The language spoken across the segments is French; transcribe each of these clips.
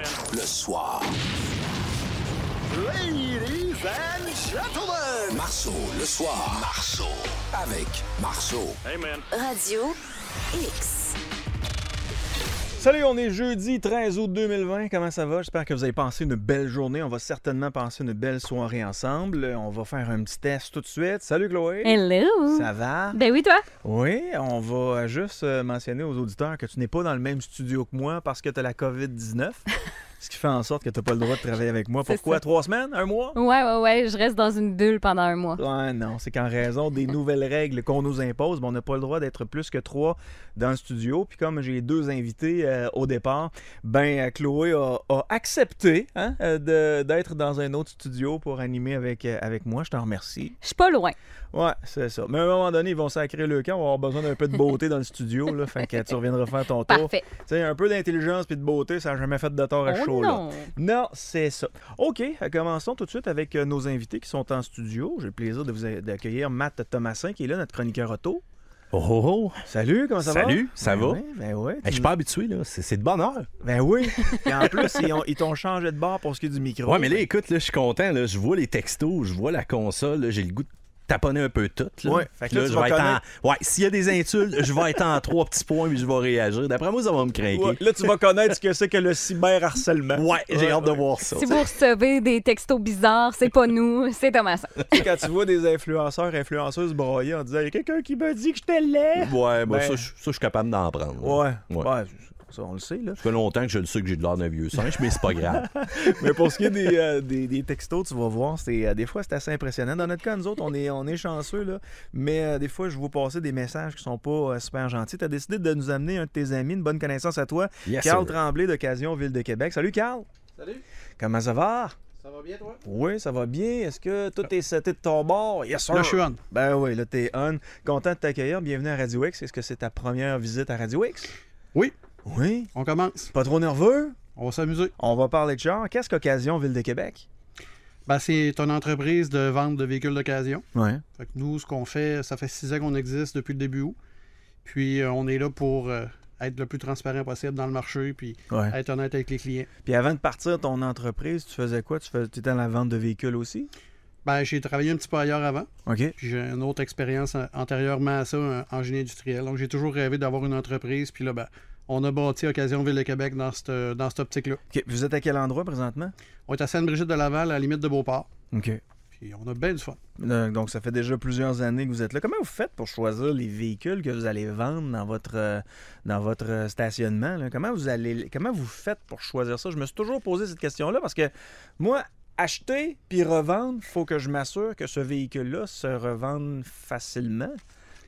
Le soir. Ladies and gentlemen. Marceau, le soir. Marceau. Avec Marceau. Hey man. Radio X. Salut, on est jeudi 13 août 2020. Comment ça va? J'espère que vous avez passé une belle journée. On va certainement passer une belle soirée ensemble. On va faire un petit test tout de suite. Salut Chloé. Hello! Ça va? Ben oui, toi? Oui, on va juste mentionner aux auditeurs que tu n'es pas dans le même studio que moi parce que tu as la COVID-19. Ce qui fait en sorte que tu n'as pas le droit de travailler avec moi. Pourquoi? 3 semaines? 1 mois? Ouais. Je reste dans une bulle pendant 1 mois. Ouais, non. C'est qu'en raison des nouvelles règles qu'on nous impose, on n'a pas le droit d'être plus que 3 dans le studio. Puis comme j'ai 2 invités au départ, Chloé a accepté d'être dans un autre studio pour animer avec moi. Je t'en remercie. Je suis pas loin. Ouais, c'est ça. Mais à un moment donné, ils vont sacrer le camp. On va avoir besoin d'un peu de beauté dans le studio. Là, fait que tu reviendras faire ton tour. Parfait. Tu sais, un peu d'intelligence puis de beauté, ça n'a jamais fait de tort à chaud. Non. Non, c'est ça. OK, commençons tout de suite avec nos invités qui sont en studio. J'ai le plaisir d'accueillir Matt Thomasin qui est là, notre chroniqueur auto. Oh! Salut, comment ça va? Salut, ça va? Ben ouais. Je suis pas habitué, là. C'est de bonne heure. Ben oui. Et en plus, ils t'ont changé de bord pour ce qui est du micro. Ouais, mais là, écoute, là, je suis content. Là, je vois les textos, je vois la console. Là, j'ai le goût de taponner un peu tout. Là. Ouais, fait que là, je vais être ouais, s'il y a des insultes, je vais être en 3 petits points puis je vais réagir. D'après moi, ça va me craquer. Ouais, là, tu vas connaître ce que c'est que le cyberharcèlement. Ouais, j'ai hâte de voir ça. Si vous recevez des textos bizarres, c'est pas nous, c'est Thomas. Quand tu vois des influenceuses broyer en disant « Il y a quelqu'un qui m'a dit que j'étais laid! » Ouais, ça, je suis capable d'en prendre. Ouais. Ça, on le sait, là. Ça fait longtemps que je le sais que j'ai de l'air d'un vieux singe, mais c'est pas grave. Mais pour ce qui est des textos, tu vas voir, des fois, c'est assez impressionnant. Dans notre cas, nous autres, on est chanceux, là. Mais des fois, je vous passer des messages qui sont pas super gentils. Tu as décidé de nous amener un de tes amis, une bonne connaissance à toi, Yes, Carl sir. Tremblay d'Occasion Ville de Québec. Salut, Carl! Salut, Comment ça va? ça va bien toi? Oui, ça va bien. Est-ce que tout est seté de ton bord? Yes, sir! Là, je suis on. Ben oui, là, t'es on. Content de t'accueillir. Bienvenue à Radio X. Est-ce que c'est ta première visite à Radio X? Oui, Oui. on commence. Pas trop nerveux? On va s'amuser. On va parler de char. Qu'est-ce qu'Occasion Ville de Québec? C'est une entreprise de vente de véhicules d'occasion. Ouais. Fait que nous, ce qu'on fait, ça fait 6 ans qu'on existe depuis le début août. Puis on est là pour être le plus transparent possible dans le marché puis être honnête avec les clients. Puis avant de partir ton entreprise, tu faisais quoi? Tu étais dans la vente de véhicules aussi? J'ai travaillé un petit peu ailleurs avant. OK. Puis j'ai une autre expérience antérieurement à ça en génie industriel. Donc j'ai toujours rêvé d'avoir une entreprise. Puis là, on a bâti Occasion Ville de Québec dans cette optique-là. OK. Vous êtes à quel endroit présentement? On est à Sainte-Brigitte-de-Laval, à la limite de Beauport. OK. Puis on a bien du fun. Donc, ça fait déjà plusieurs années que vous êtes là. Comment vous faites pour choisir les véhicules que vous allez vendre dans votre stationnement? Là? Comment vous faites pour choisir ça? Je me suis toujours posé cette question-là parce que moi, acheter puis revendre, il faut que je m'assure que ce véhicule-là se revende facilement.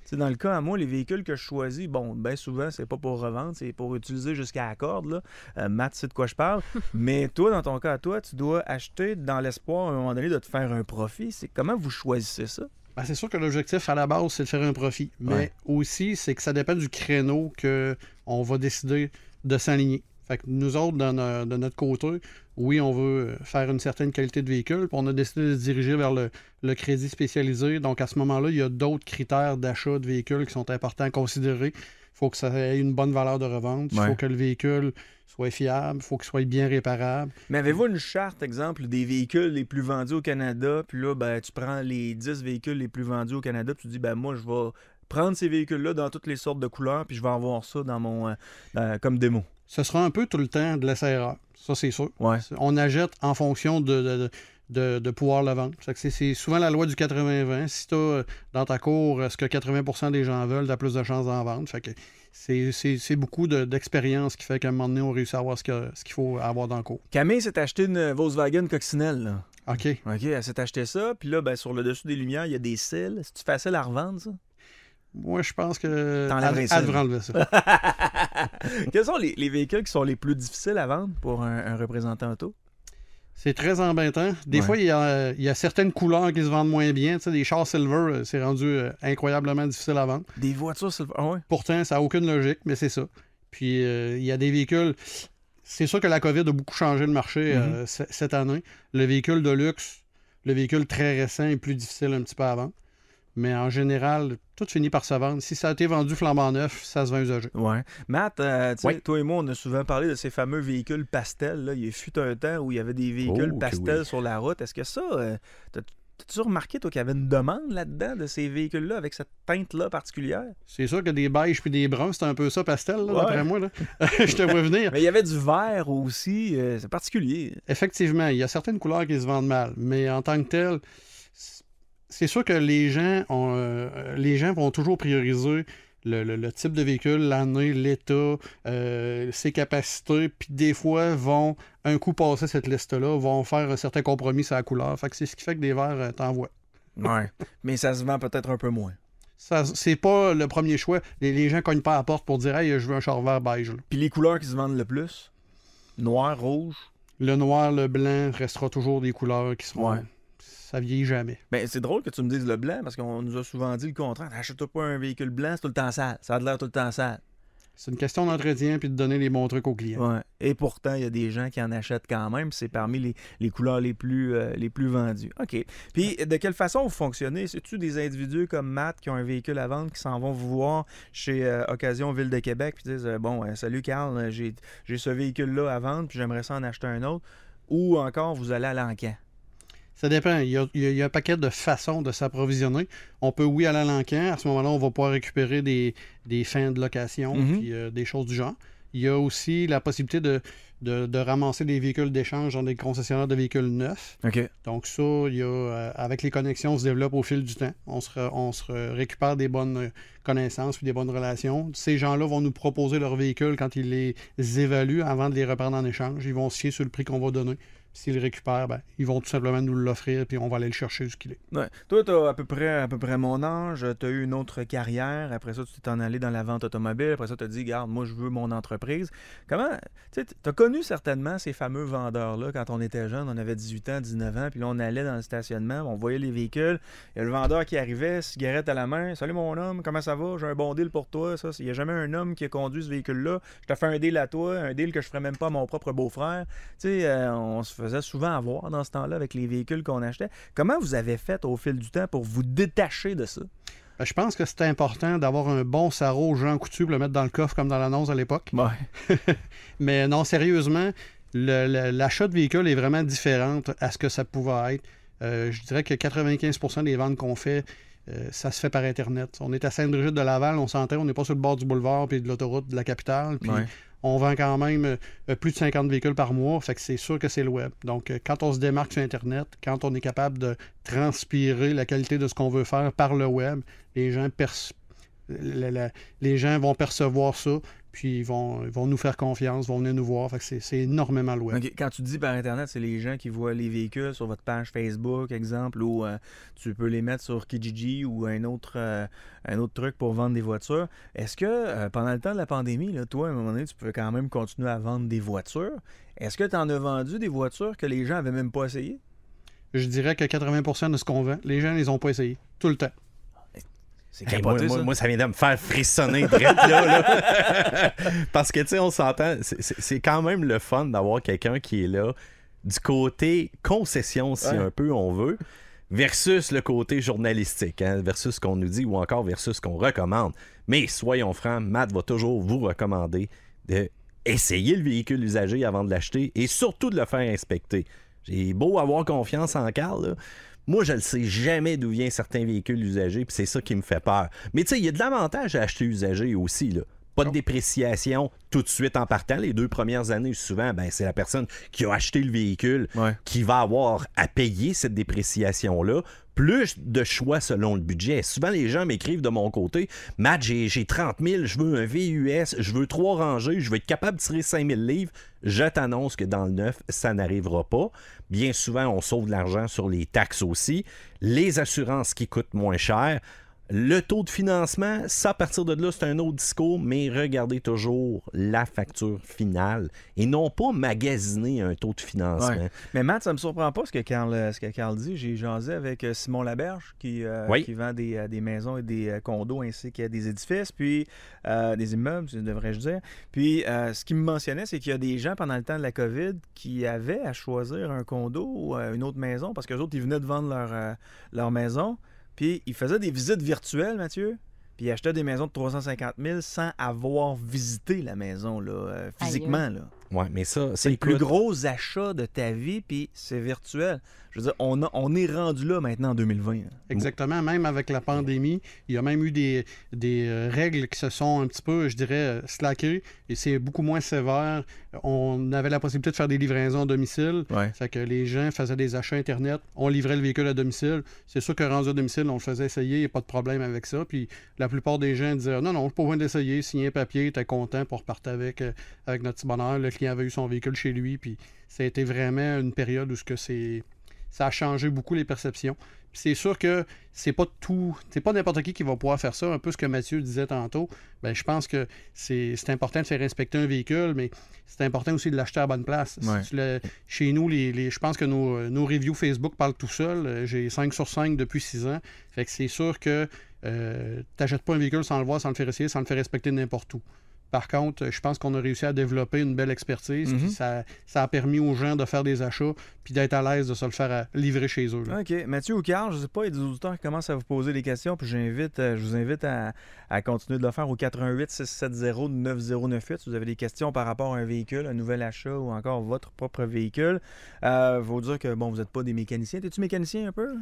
T'sais, dans le cas à moi, les véhicules que je choisis, bien souvent, c'est pas pour revendre, c'est pour utiliser jusqu'à la corde. Là. Matt sait de quoi je parle. Mais toi, dans ton cas à toi, tu dois acheter dans l'espoir, à un moment donné, de te faire un profit. Comment vous choisissez ça? C'est sûr que l'objectif à la base, c'est de faire un profit. Mais aussi, c'est que ça dépend du créneau qu'on va décider de s'aligner. Fait que nous autres, de notre côté, oui, on veut faire une certaine qualité de véhicule, puis on a décidé de se diriger vers le crédit spécialisé. Donc, à ce moment-là, il y a d'autres critères d'achat de véhicules qui sont importants à considérer. Il faut que ça ait une bonne valeur de revente. Il faut que le véhicule soit fiable. Il faut qu'il soit bien réparable. Mais avez-vous une charte, exemple, des véhicules les plus vendus au Canada, puis là, tu prends les 10 véhicules les plus vendus au Canada, puis tu dis, moi, je vais prendre ces véhicules-là dans toutes les sortes de couleurs, puis je vais avoir ça dans mon comme démo. Ce sera un peu tout le temps de l'essai-erreur. Ça, c'est sûr. Ouais. On achète en fonction de pouvoir le vendre. C'est souvent la loi du 80-20. Si tu as dans ta cour ce que 80% des gens veulent, tu as plus de chances d'en vendre. Fait que c'est beaucoup d'expérience qui fait qu'à un moment donné, on réussit à avoir ce qu'il faut avoir dans le cours. Camille s'est acheté une Volkswagen Coccinelle. Là. OK, elle s'est acheté ça. Puis là, sur le dessus des lumières, il y a des cils. C'est-tu facile à revendre, ça? Moi, je pense que elle devrait enlever ça. Quels sont les véhicules qui sont les plus difficiles à vendre pour un représentant auto? C'est très embêtant. Des fois, il y a certaines couleurs qui se vendent moins bien. Tu sais, des chars silver, c'est rendu incroyablement difficile à vendre. Des voitures silver? Ah ouais? Pourtant, ça n'a aucune logique, mais c'est ça. Puis, il y a des véhicules... C'est sûr que la COVID a beaucoup changé le marché cette année. Le véhicule de luxe, le véhicule très récent est plus difficile un petit peu à vendre. Mais en général, tout finit par se vendre. Si ça a été vendu flambant neuf, ça se vend usagé. Ouais. Matt, Oui. toi et moi, on a souvent parlé de ces fameux véhicules pastels. Là. Il fut un temps où il y avait des véhicules Oh, que pastels oui. sur la route. Est-ce que ça, t'as-tu remarqué, toi, qu'il y avait une demande là-dedans de ces véhicules-là avec cette teinte-là particulière? C'est sûr que des beiges puis des bruns, c'est un peu ça, pastel, là, Ouais. d'après moi. Là. Je te vois venir. Mais il y avait du vert aussi. C'est particulier. Effectivement, il y a certaines couleurs qui se vendent mal, mais en tant que tel, c'est sûr que les gens vont toujours prioriser le type de véhicule, l'année, l'état, ses capacités, puis des fois vont, un coup passé cette liste-là, vont faire un certain compromis sur la couleur. Fait que c'est ce qui fait que des verts t'envoient. Ouais. Mais ça se vend peut-être un peu moins. Ça, c'est pas le premier choix. Les gens cognent pas à la porte pour dire « Hey, je veux un char vert beige. » là. Puis les couleurs qui se vendent le plus? Noir, rouge? Le noir, le blanc restera toujours des couleurs qui seront... Ouais. Ça vieillit jamais. Ben, c'est drôle que tu me dises le blanc parce qu'on nous a souvent dit le contraire. Achète-toi pas un véhicule blanc, c'est tout le temps sale. Ça a de l'air tout le temps sale. C'est une question d'entretien puis de donner les bons trucs aux clients. Ouais. Et pourtant, il y a des gens qui en achètent quand même. Puis c'est parmi les couleurs les plus vendues. OK. Puis de quelle façon vous fonctionnez? C'est-tu des individus comme Matt qui ont un véhicule à vendre qui s'en vont vous voir chez Occasion Ville de Québec puis disent salut Carl, j'ai ce véhicule-là à vendre puis j'aimerais ça en acheter un autre. Ou encore, vous allez à l'encan? Ça dépend. Il y a un paquet de façons de s'approvisionner. On peut, oui, aller à l'encan. À ce moment-là, on va pouvoir récupérer des fins de location puis des choses du genre. Il y a aussi la possibilité de ramasser des véhicules d'échange dans des concessionnaires de véhicules neufs. OK. Donc ça, il y a, avec les connexions, on se développe au fil du temps. On se récupère des bonnes connaissances puis des bonnes relations. Ces gens-là vont nous proposer leurs véhicules quand ils les évaluent avant de les reprendre en échange. Ils vont se fier sur le prix qu'on va donner. S'ils le récupèrent, ils vont tout simplement nous l'offrir puis on va aller le chercher ce qu'il est. Ouais. Toi, tu as à peu près mon âge. Tu as eu une autre carrière. Après ça, tu t'es en allé dans la vente automobile. Après ça, tu as dit, garde, moi, je veux mon entreprise. Comment, tu as connu certainement ces fameux vendeurs-là quand on était jeune. On avait 18 ans, 19 ans. Puis là, on allait dans le stationnement. On voyait les véhicules. Il y a le vendeur qui arrivait, cigarette à la main. Salut, mon homme, comment ça va? J'ai un bon deal pour toi. Ça, il n'y a jamais un homme qui a conduit ce véhicule-là. Je te fais un deal à toi, un deal que je ferais même pas à mon propre beau-frère. Tu sais, on se faisait souvent avoir dans ce temps-là avec les véhicules qu'on achetait. Comment vous avez fait au fil du temps pour vous détacher de ça? Je pense que c'est important d'avoir un bon sarrau Jean Coutu pour le mettre dans le coffre comme dans l'annonce à l'époque. Ouais. Mais non, sérieusement, l'achat de véhicules est vraiment différent à ce que ça pouvait être. Je dirais que 95% des ventes qu'on fait, ça se fait par Internet. On est à Sainte-Brigitte de Laval, on s'entend, on n'est pas sur le bord du boulevard puis de l'autoroute de la capitale. Puis on vend quand même plus de 50 véhicules par mois, fait que c'est sûr que c'est le web. Donc, quand on se démarque sur Internet, quand on est capable de transpirer la qualité de ce qu'on veut faire par le web, les gens vont percevoir ça, puis ils vont nous faire confiance, vont venir nous voir. Fait que c'est énormément le web. Okay. Quand tu dis par Internet, c'est les gens qui voient les véhicules sur votre page Facebook, exemple, ou tu peux les mettre sur Kijiji ou un autre truc pour vendre des voitures. Est-ce que pendant le temps de la pandémie, là, toi, à un moment donné, tu pouvais quand même continuer à vendre des voitures? Est-ce que tu en as vendu des voitures que les gens n'avaient même pas essayé? Je dirais que 80% de ce qu'on vend, les gens ne les ont pas essayés. Tout le temps. C'est Hey, capoté, ça. moi, ça vient de me faire frissonner direct là. Parce que, tu sais, on s'entend, c'est quand même le fun d'avoir quelqu'un qui est là du côté concession, si un peu on veut, versus le côté journalistique, versus ce qu'on nous dit ou encore versus ce qu'on recommande. Mais soyons francs, Matt va toujours vous recommander d'essayer le véhicule usagé avant de l'acheter et surtout de le faire inspecter. J'ai beau avoir confiance en Carl, là. Moi, je ne sais jamais d'où viennent certains véhicules usagés, puis c'est ça qui me fait peur. Mais tu sais, il y a de l'avantage à acheter usagé aussi, là. Pas de dépréciation tout de suite en partant. Les 2 premières années, souvent, c'est la personne qui a acheté le véhicule qui va avoir à payer cette dépréciation-là. Plus de choix selon le budget. Souvent, les gens m'écrivent de mon côté, « Matt, j'ai 30 000, je veux un VUS, je veux 3 rangées, je veux être capable de tirer 5 000 livres. » Je t'annonce que dans le neuf, ça n'arrivera pas. Bien souvent, on sauve de l'argent sur les taxes aussi. Les assurances qui coûtent moins cher. Le taux de financement, ça, à partir de là, c'est un autre discours, mais regardez toujours la facture finale et non pas magasiner un taux de financement. Ouais. Mais Matt, ça me surprend pas ce que Carl dit. J'ai jasé avec Simon Laberge qui vend des maisons et des condos ainsi que des édifices, puis des immeubles, devrais-je dire. Puis ce qu'il me mentionnait, c'est qu'il y a des gens pendant le temps de la COVID qui avaient à choisir un condo ou une autre maison parce qu'eux autres, ils venaient de vendre leur maison. puis il faisait des visites virtuelles, Mathieu. Puis il achetait des maisons de 350 000 sans avoir visité la maison là, physiquement. Là. Ouais, mais ça, C'est le plus gros achat de ta vie, puis c'est virtuel. Je veux dire, on est rendu là maintenant en 2020. Là. Exactement. Même avec la pandémie, il y a même eu des règles qui se sont un petit peu, je dirais, slackées. Et c'est beaucoup moins sévère. On avait la possibilité de faire des livraisons à domicile. Ouais. Fait que les gens faisaient des achats Internet. On livrait le véhicule à domicile. C'est sûr que rendu à domicile, on le faisait essayer. Il n'y a pas de problème avec ça. Puis la plupart des gens disaient non, je n'ai pas besoin d'essayer. Signer un papier, t'es content pour repartir avec notre petit bonheur. Le client avait eu son véhicule chez lui. Puis ça a été vraiment une période où ça a changé beaucoup les perceptions. Puis c'est sûr que c'est pas n'importe qui va pouvoir faire ça. Un peu ce que Mathieu disait tantôt. Ben, je pense que c'est important de faire inspecter un véhicule, mais c'est important aussi de l'acheter à la bonne place. Ouais. Chez nous, je pense que nos reviews Facebook parlent tout seuls. J'ai 5 sur 5 depuis 6 ans. Fait que c'est sûr que t'achètes pas un véhicule sans le voir, sans le faire essayer, sans le faire respecter n'importe où. Par contre, je pense qu'on a réussi à développer une belle expertise. Puis ça a permis aux gens de faire des achats puis d'être à l'aise de se le faire livrer chez eux. Là. OK. Mathieu ou Carl, je ne sais pas, il y a des auditeurs qui commencent à vous poser des questions. Puis je vous invite à continuer de le faire au 88-670-9098. Si vous avez des questions par rapport à un véhicule, un nouvel achat ou encore votre propre véhicule. Il faut dire que vous n'êtes pas des mécaniciens. Es-tu mécanicien un peu?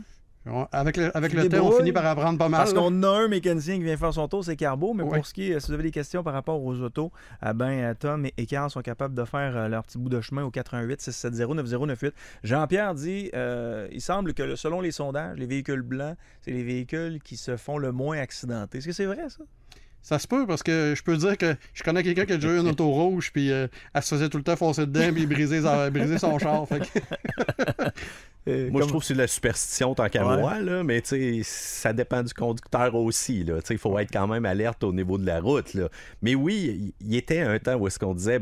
Avec le temps, on finit par apprendre pas mal. Parce qu'on a un mécanicien qui vient faire son tour, c'est Carbo. Mais oui. Pour ce qui est, si vous avez des questions par rapport aux autos, Tom et Carl sont capables de faire leur petit bout de chemin au 88-670-9098. Jean-Pierre dit, il semble que selon les sondages, les véhicules blancs, c'est les véhicules qui se font le moins accidentés. Est-ce que c'est vrai, ça? Ça se peut, parce que je peux dire que je connais quelqu'un qui a déjà eu une auto rouge, puis elle se faisait tout le temps foncer dedans, puis briser son char. Fait que... Moi, je trouve que c'est de la superstition tant qu'à moi, là, mais ça dépend du conducteur aussi. Il faut être quand même alerte au niveau de la route. Là. Mais oui, il y était un temps où est-ce qu'on disait,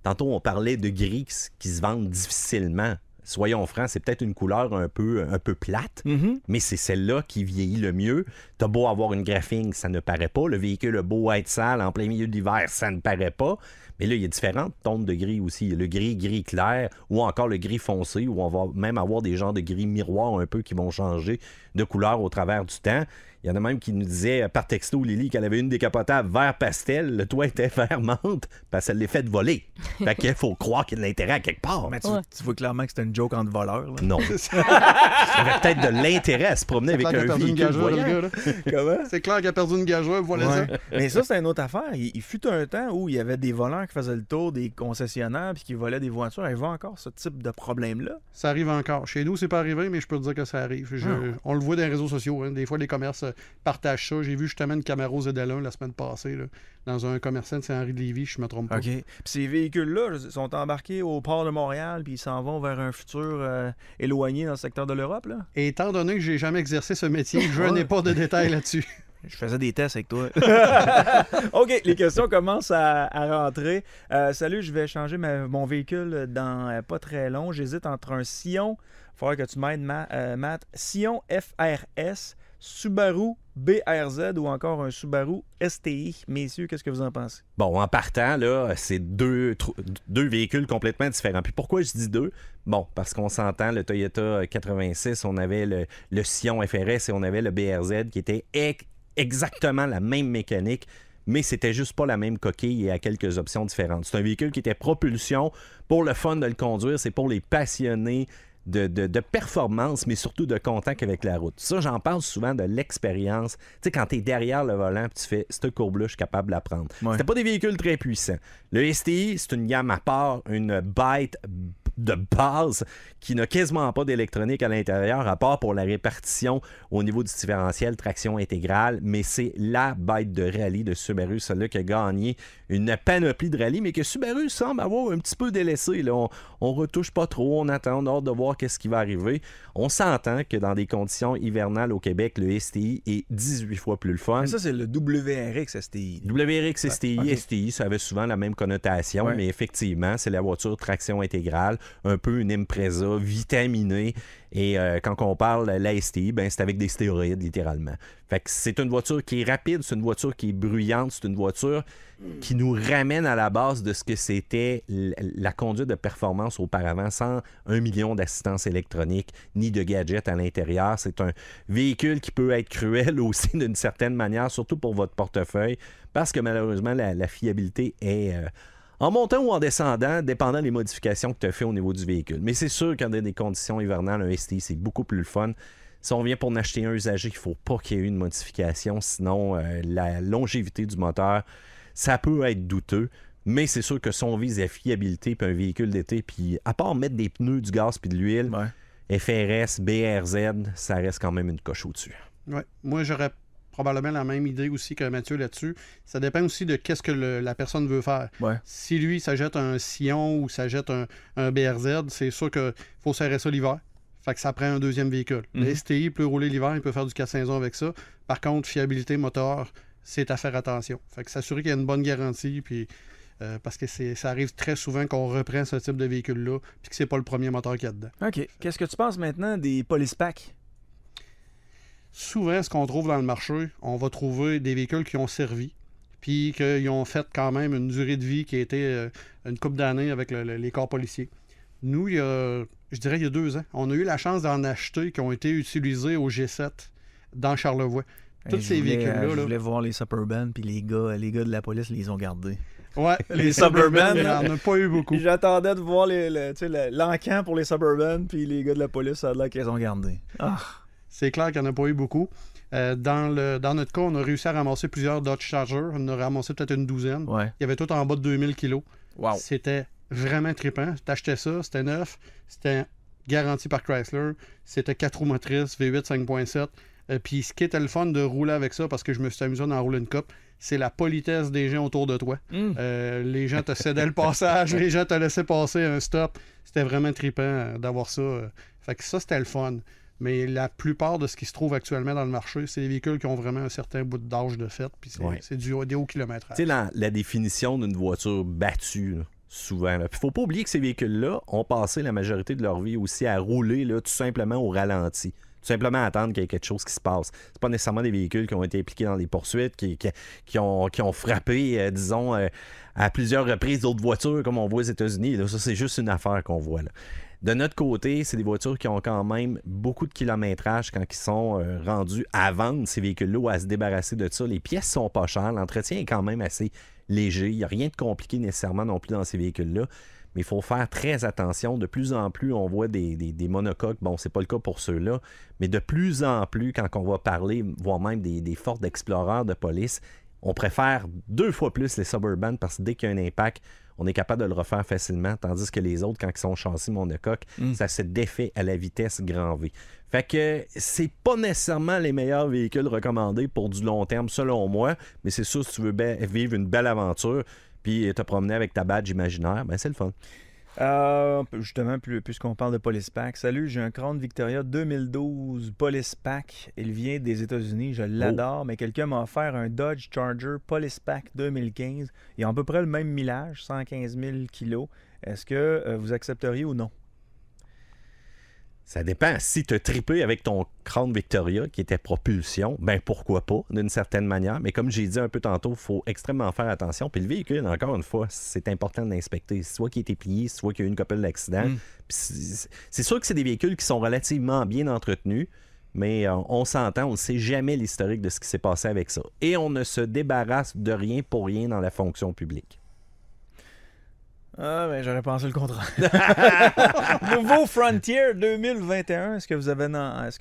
tantôt on parlait de gris qui se vendent difficilement. Soyons francs, c'est peut-être une couleur un peu plate, mais c'est celle-là qui vieillit le mieux. T'as beau avoir une graphing, ça ne paraît pas. Le véhicule a beau être sale en plein milieu de l'hiver, ça ne paraît pas. Mais là, il y a différentes tons de gris aussi. Le gris clair ou encore le gris foncé, où on va même avoir des genres de gris miroirs un peu qui vont changer de couleur au travers du temps. Il y en a même qui nous disaient par texto, Lily, qu'elle avait une décapotable vert pastel, le toit était vert menthe, parce qu'elle l'est fait voler. Fait qu'il faut croire qu'il y a de l'intérêt à quelque part. Mais tu vois clairement que c'était une joke entre voleurs. Là. Non. Il y avait peut-être de l'intérêt à se promener avec un véhicule voyant. Comment? C'est clair qu'il a perdu une gageure, voilà ça. Mais ça, c'est une autre affaire. Il fut un temps où il y avait des voleurs qui faisaient le tour des concessionnaires puis qui volaient des voitures. Il y avait encore ce type de problème-là. Ça arrive encore. Chez nous, c'est pas arrivé, mais je peux te dire que ça arrive. On le voit dans les réseaux sociaux. Hein. Des fois, les commerces partagent ça. J'ai vu justement une Camaro ZL1 la semaine passée là, dans un commerçant de Saint-Henri-de-Lévis, je me trompe pas. OK. Puis ces véhicules-là sont embarqués au port de Montréal puis ils s'en vont vers un futur éloigné dans le secteur de l'Europe, là? Et étant donné que j'ai jamais exercé ce métier, je n'ai pas de détails là-dessus. Je faisais des tests avec toi. OK, les questions commencent à rentrer. Salut, je vais changer mon véhicule dans pas très long. J'hésite entre un Scion, il faudra que tu m'aides, Matt, Scion FRS, Subaru BRZ ou encore un Subaru STI. Messieurs, qu'est-ce que vous en pensez? Bon, en partant, là, c'est deux véhicules complètement différents. Puis pourquoi je dis deux? Bon, parce qu'on s'entend, le Toyota 86, on avait le Scion FRS et on avait le BRZ qui était exactement la même mécanique, mais c'était juste pas la même coquille et à quelques options différentes. C'est un véhicule qui était propulsion pour le fun de le conduire, c'est pour les passionnés de performance, mais surtout de contact avec la route. Ça, j'en parle souvent de l'expérience. Tu sais, quand tu es derrière le volant, tu fais « cette courbe-là, je suis capable de la prendre ». C'était pas des véhicules très puissants. Le STI, c'est une gamme à part, une bête de base qui n'a quasiment pas d'électronique à l'intérieur, à part pour la répartition au niveau du différentiel, traction intégrale, mais c'est la bête de rallye de Subaru, celle-là qui a gagné une panoplie de rallye, mais que Subaru semble avoir un petit peu délaissé. Là. On retouche pas trop, on attend, on a hâte de voir qu'est-ce qui va arriver. On s'entend que dans des conditions hivernales au Québec, le STI est 18 fois plus le fun. Mais ça, c'est le WRX STI. WRX STI, okay. STI, ça avait souvent la même connotation, mais effectivement, c'est la voiture traction intégrale. un peu une Impreza vitaminée. Et quand on parle de la STI, ben, c'est avec des stéroïdes, littéralement. Fait que c'est une voiture qui est rapide, c'est une voiture qui est bruyante, c'est une voiture qui nous ramène à la base de ce que c'était la conduite de performance auparavant, sans 1 million d'assistances électroniques ni de gadgets à l'intérieur. C'est un véhicule qui peut être cruel aussi d'une certaine manière, surtout pour votre portefeuille, parce que malheureusement, la fiabilité est... en montant ou en descendant, dépendant des modifications que tu as fait au niveau du véhicule. Mais c'est sûr qu'en des conditions hivernales, un STI, c'est beaucoup plus le fun. Si on vient pour en acheter un usagé, il ne faut pas qu'il y ait eu une modification, sinon la longévité du moteur, ça peut être douteux. Mais c'est sûr que si on vise la fiabilité puis un véhicule d'été, puis à part mettre des pneus, du gaz puis de l'huile, FRS, BRZ, ça reste quand même une coche au-dessus. Ouais. Moi, j'aurais probablement la même idée aussi que Mathieu là-dessus. Ça dépend aussi de qu'est-ce que la personne veut faire. Ouais. Si lui, ça jette un Sillon ou ça jette un BRZ, c'est sûr qu'il faut serrer ça l'hiver. Fait que ça prend un deuxième véhicule. Le STI il peut rouler l'hiver, il peut faire du 4-5 ans avec ça. Par contre, fiabilité moteur, c'est à faire attention. Fait que s'assurer qu'il y a une bonne garantie, puis parce que ça arrive très souvent qu'on reprend ce type de véhicule-là, puis que c'est pas le premier moteur qu'il y a dedans. OK. Qu'est-ce que tu penses maintenant des police packs? Souvent, ce qu'on trouve dans le marché, on va trouver des véhicules qui ont servi, puis qu'ils ont fait quand même une durée de vie qui a été une couple d'années avec les corps policiers. Nous, je dirais il y a 2 ans, on a eu la chance d'en acheter qui ont été utilisés au G7 dans Charlevoix. Tous ces véhicules-là. Je voulais voir les Suburban, puis les gars de la police les ont gardés. Ouais, les Suburban, il n'y en a pas eu beaucoup. J'attendais de voir l'encan pour les Suburban, puis les gars de la police, ça a l'air qu'ils les ont gardés. Ah. C'est clair qu'il n'y en a pas eu beaucoup. Dans notre cas, on a réussi à ramasser plusieurs Dodge Charger. On a ramassé peut-être une douzaine. Ouais. Il y avait tout en bas de 2000 kilos. Wow. C'était vraiment trippant. T'achetais ça, c'était neuf. C'était garanti par Chrysler. C'était 4 roues motrices, V8 5.7. Puis ce qui était le fun de rouler avec ça, parce que je me suis amusé d'en rouler une coupe, c'est la politesse des gens autour de toi. Les gens te cédaient le passage, les gens te laissaient passer un stop. C'était vraiment trippant d'avoir ça. Fait que ça, c'était le fun. Mais la plupart de ce qui se trouve actuellement dans le marché, c'est des véhicules qui ont vraiment un certain bout d'âge de fait, puis c'est des hauts kilométrages. Tu sais, la définition d'une voiture battue, là, souvent. Il ne faut pas oublier que ces véhicules-là ont passé la majorité de leur vie aussi à rouler là, tout simplement au ralenti. Tout simplement attendre qu'il y ait quelque chose qui se passe. C'est pas nécessairement des véhicules qui ont été impliqués dans des poursuites, qui ont frappé, disons, à plusieurs reprises d'autres voitures, comme on voit aux États-Unis. Là, ça, c'est juste une affaire qu'on voit là. De notre côté, c'est des voitures qui ont quand même beaucoup de kilométrage quand ils sont rendus à vendre ces véhicules-là ou à se débarrasser de ça. Les pièces sont pas chères, l'entretien est quand même assez léger. Il n'y a rien de compliqué nécessairement non plus dans ces véhicules-là. Mais il faut faire très attention. De plus en plus, on voit des monocoques. Bon, c'est pas le cas pour ceux-là. Mais de plus en plus, quand on va parler, voire même des Ford Explorer de police, on préfère 2 fois plus les Suburban parce que dès qu'il y a un impact, on est capable de le refaire facilement. Tandis que les autres, quand ils sont châssis monocoques, ça se défait à la vitesse grand V. Fait que c'est pas nécessairement les meilleurs véhicules recommandés pour du long terme, selon moi. Mais c'est sûr, si tu veux vivre une belle aventure puis te promener avec ta badge imaginaire, ben c'est le fun. Justement, puisqu'on parle de Police Pack, salut, j'ai un Crown Victoria 2012 Police Pack. Il vient des États-Unis, je l'adore, mais quelqu'un m'a offert un Dodge Charger Police Pack 2015. Il a à peu près le même millage, 115 000 kilos. Est-ce que vous accepteriez ou non? Ça dépend. Si tu as trippé avec ton Crown Victoria qui était propulsion, ben pourquoi pas, d'une certaine manière. Mais comme j'ai dit un peu tantôt, il faut extrêmement faire attention. Puis le véhicule, encore une fois, c'est important de l'inspecter. Soit qu'il a été plié, soit qu'il y a eu une couple d'accidents. C'est sûr que c'est des véhicules qui sont relativement bien entretenus, mais on s'entend, on ne sait jamais l'historique de ce qui s'est passé avec ça. Et on ne se débarrasse de rien pour rien dans la fonction publique. Ah, ben j'aurais pensé le contraire. Nouveau Frontier 2021, est-ce que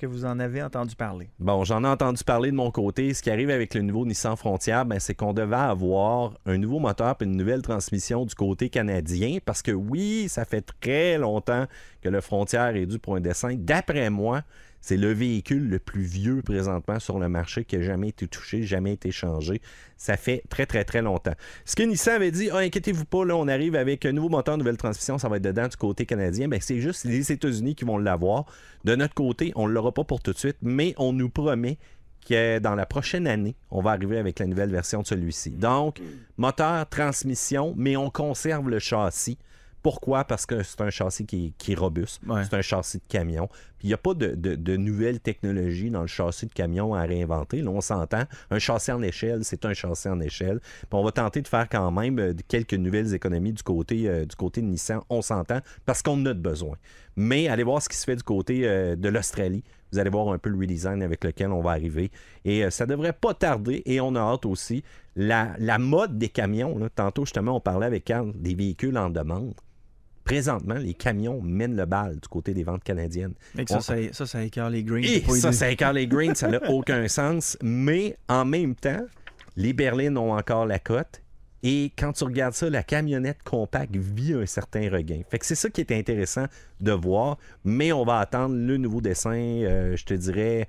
vous en avez entendu parler? Bon, j'en ai entendu parler de mon côté. Ce qui arrive avec le nouveau Nissan Frontier, ben, c'est qu'on devait avoir un nouveau moteur et une nouvelle transmission du côté canadien. Parce que oui, ça fait très longtemps que le Frontier est dû pour un dessin. D'après moi, c'est le véhicule le plus vieux présentement sur le marché qui n'a jamais été touché, jamais été changé. Ça fait très, très, très longtemps. Ce que Nissan avait dit, inquiétez-vous pas, là, on arrive avec un nouveau moteur, nouvelle transmission, ça va être dedans du côté canadien. Ben, c'est juste les États-Unis qui vont l'avoir. De notre côté, on ne l'aura pas pour tout de suite, mais on nous promet que dans la prochaine année, on va arriver avec la nouvelle version de celui-ci. Donc, moteur, transmission, mais on conserve le châssis Pourquoi? Parce que c'est un châssis qui est robuste. Ouais. C'est un châssis de camion. Puis il n'y a pas de nouvelles technologies dans le châssis de camion à réinventer. Là, on s'entend. Un châssis en échelle, c'est un châssis en échelle. Puis on va tenter de faire quand même quelques nouvelles économies du côté de Nissan. On s'entend parce qu'on en a besoin. Mais allez voir ce qui se fait du côté de l'Australie. Vous allez voir un peu le redesign avec lequel on va arriver. Et ça devrait pas tarder. Et on a hâte aussi. La mode des camions, là, tantôt justement, on parlait avec Carl des véhicules en demande. Présentement, les camions mènent le bal du côté des ventes canadiennes. Et que ça écœure les Greens. Et ça écarte les Greens, ça n'a aucun sens. Mais en même temps, les berlines ont encore la cote. Et quand tu regardes ça, la camionnette compacte vit un certain regain. Fait que c'est ça qui est intéressant de voir. Mais on va attendre le nouveau dessin, je te dirais,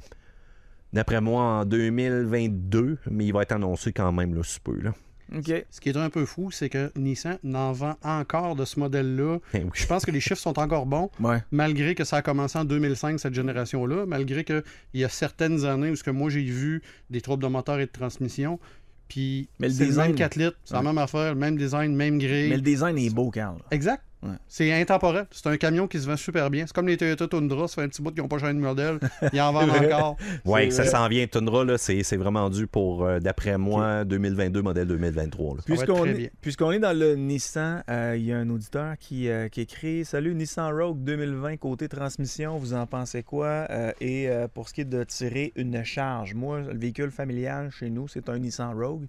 d'après moi, en 2022. Mais il va être annoncé quand même là, sous peu, là. OK. Ce qui est un peu fou, c'est que Nissan en vend encore de ce modèle-là. Ben oui. Je pense que les chiffres sont encore bons, Ouais. malgré que ça a commencé en 2005, cette génération-là, malgré qu'il y a certaines années où ce que moi j'ai vu des troubles de moteur et de transmission, puis Mais le c'est le design- même 4 litres, c'est la même affaire, le même design, même grille. Mais le design est beau, Carl. Exact. Ouais. C'est intemporel. C'est un camion qui se vend super bien. C'est comme les Toyota Tundra, ça fait un petit bout qu'ils n'ont pas changé de modèle. Ils en vendent encore. Oui, ça vrai. s'en vient. Tundra, là, c'est vraiment dû pour, d'après moi, 2022, modèle 2023. Là. va être très bien. Puisqu'on est dans le Nissan, il y a un auditeur qui écrit « Salut, Nissan Rogue 2020, côté transmission, vous en pensez quoi? Et pour ce qui est de tirer une charge, moi, le véhicule familial chez nous, c'est un Nissan Rogue.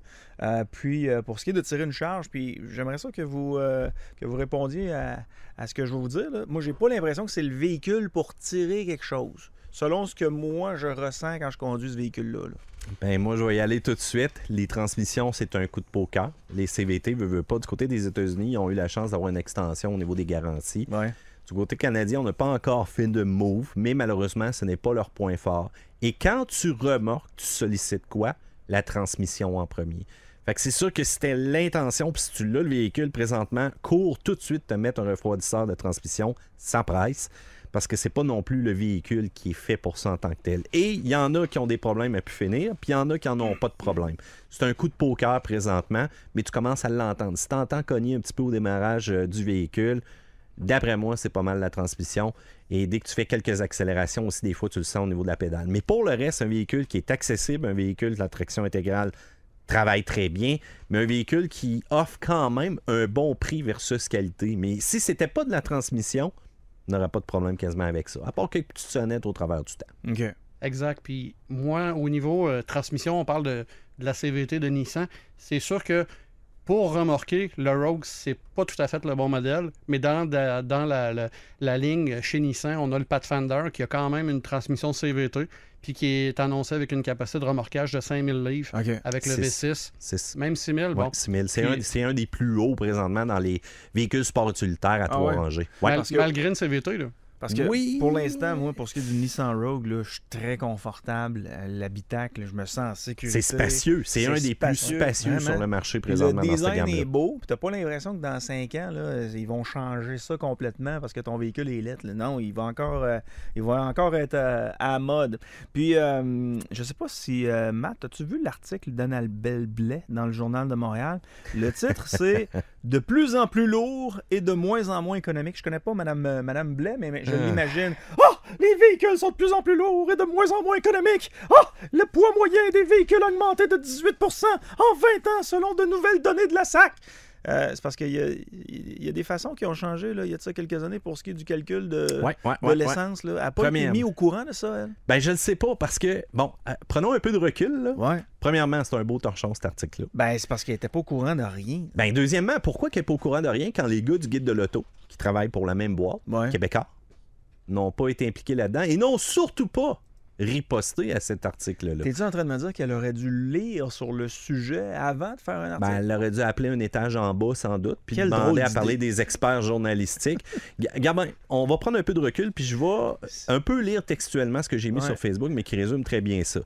Puis, pour ce qui est de tirer une charge, puis j'aimerais ça que vous répondiez à ce que je vais vous dire. Là. Moi, j'ai pas l'impression que c'est le véhicule pour tirer quelque chose, selon ce que moi, je ressens quand je conduis ce véhicule-là. Là. Ben, moi, je vais y aller tout de suite. Les transmissions, c'est un coup de poker. Les CVT, veut pas. Du côté des États-Unis, ils ont eu la chance d'avoir une extension au niveau des garanties. Ouais. Du côté canadien, on n'a pas encore fait de move, mais malheureusement, ce n'est pas leur point fort. Et quand tu remorques, tu sollicites quoi? La transmission en premier. Fait que c'est sûr que c'était l'intention, puis si tu l'as le véhicule présentement, cours tout de suite te mettre un refroidisseur de transmission sans presse, parce que c'est pas non plus le véhicule qui est fait pour ça en tant que tel. Et il y en a qui ont des problèmes à pu finir, puis il y en a qui n'en ont pas de problème. C'est un coup de poker présentement, mais tu commences à l'entendre. Si tu entends cogner un petit peu au démarrage du véhicule, d'après moi, c'est pas mal la transmission. Et dès que tu fais quelques accélérations aussi, des fois, tu le sens au niveau de la pédale. Mais pour le reste, un véhicule qui est accessible, un véhicule de la traction intégrale travaille très bien, mais un véhicule qui offre quand même un bon prix versus qualité. Mais si c'était pas de la transmission, on n'aurait pas de problème quasiment avec ça. À part quelques petites sonnettes au travers du temps. OK. Exact. Puis moi, au niveau transmission, on parle de la CVT de Nissan. C'est sûr que pour remorquer, le Rogue, c'est pas tout à fait le bon modèle, mais dans la ligne chez Nissan, on a le Pathfinder qui a quand même une transmission CVT, puis qui est annoncé avec une capacité de remorquage de 5000 livres OK. avec le V6. C'est Même 6000, ouais, bon. 6000. Puis- C'est un des plus hauts présentement dans les véhicules sport utilitaires à Ah trois ouais? rangées. Ouais. parce que- Malgré une CVT, là. Parce que Oui. pour l'instant, moi, pour ce qui est du Nissan Rogue, là, je suis très confortable. L'habitacle, je me sens en sécurité. C'est spacieux. C'est un des plus spacieux vraiment. sur le marché Puis présentement le dans cette design gamme-là. est beau, puis t'as pas l'impression que dans 5 ans, là, ils vont changer ça complètement parce que ton véhicule est laid. Là. Non, il va encore être à la mode. Puis, je sais pas si, Matt, as-tu vu l'article d'Annabelle Blais dans le Journal de Montréal? Le titre, c'est « De plus en plus lourd et de moins en moins économique ». Je connais pas Madame Blais, mais je l'imagine. « Ah! Les véhicules sont de plus en plus lourds et de moins en moins économiques! Ah! Le poids moyen des véhicules a augmenté de 18% en 20 ans selon de nouvelles données de la SAC. » C'est parce qu'il y a des façons qui ont changé là, il y a de ça quelques années pour ce qui est du calcul de l'essence. Là. Elle n'a pas été Première. mise au courant de ça, elle? Ben, je ne sais pas parce que, bon, prenons un peu de recul. Là. Ouais. Premièrement, c'est un beau torchon, cet article-là. Ben, c'est parce qu'elle n'était pas au courant de rien. Ben, deuxièmement, pourquoi qu'elle n'est pas au courant de rien quand les gars du guide de l'auto, qui travaillent pour la même boîte, Ouais. Québécois, n'ont pas été impliqués là-dedans et n'ont surtout pas riposté à cet article-là. T'es-tu en train de me dire qu'elle aurait dû lire sur le sujet avant de faire un article? Ben, elle aurait dû appeler un étage en bas, sans doute, puis Quelle drôle demander à d'idée. parler des experts journalistiques. Regarde, on va prendre un peu de recul, puis je vais un peu lire textuellement ce que j'ai mis Ouais. sur Facebook, mais qui résume très bien ça.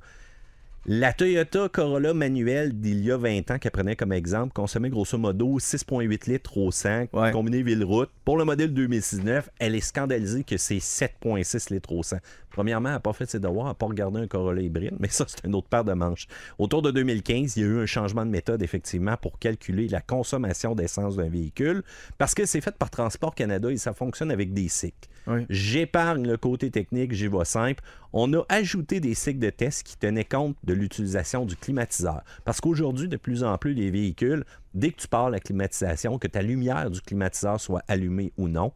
La Toyota Corolla manuelle d'il y a 20 ans, qu'elle prenait comme exemple, consommait grosso modo 6,8 litres au 100, Ouais. combiné ville-route. Pour le modèle 2019, elle est scandalisée que c'est 7,6 litres au 100. Premièrement, elle n'a pas fait ses devoirs, elle n'a pas regardé un Corolla hybride, mais ça, c'est une autre paire de manches. Autour de 2015, il y a eu un changement de méthode, effectivement, pour calculer la consommation d'essence d'un véhicule, parce que c'est fait par Transport Canada et ça fonctionne avec des cycles. Oui. J'épargne le côté technique, j'y vais simple. On a ajouté des cycles de test qui tenaient compte de l'utilisation du climatiseur. Parce qu'aujourd'hui, de plus en plus, les véhicules, dès que tu parles la climatisation, que ta lumière du climatiseur soit allumée ou non,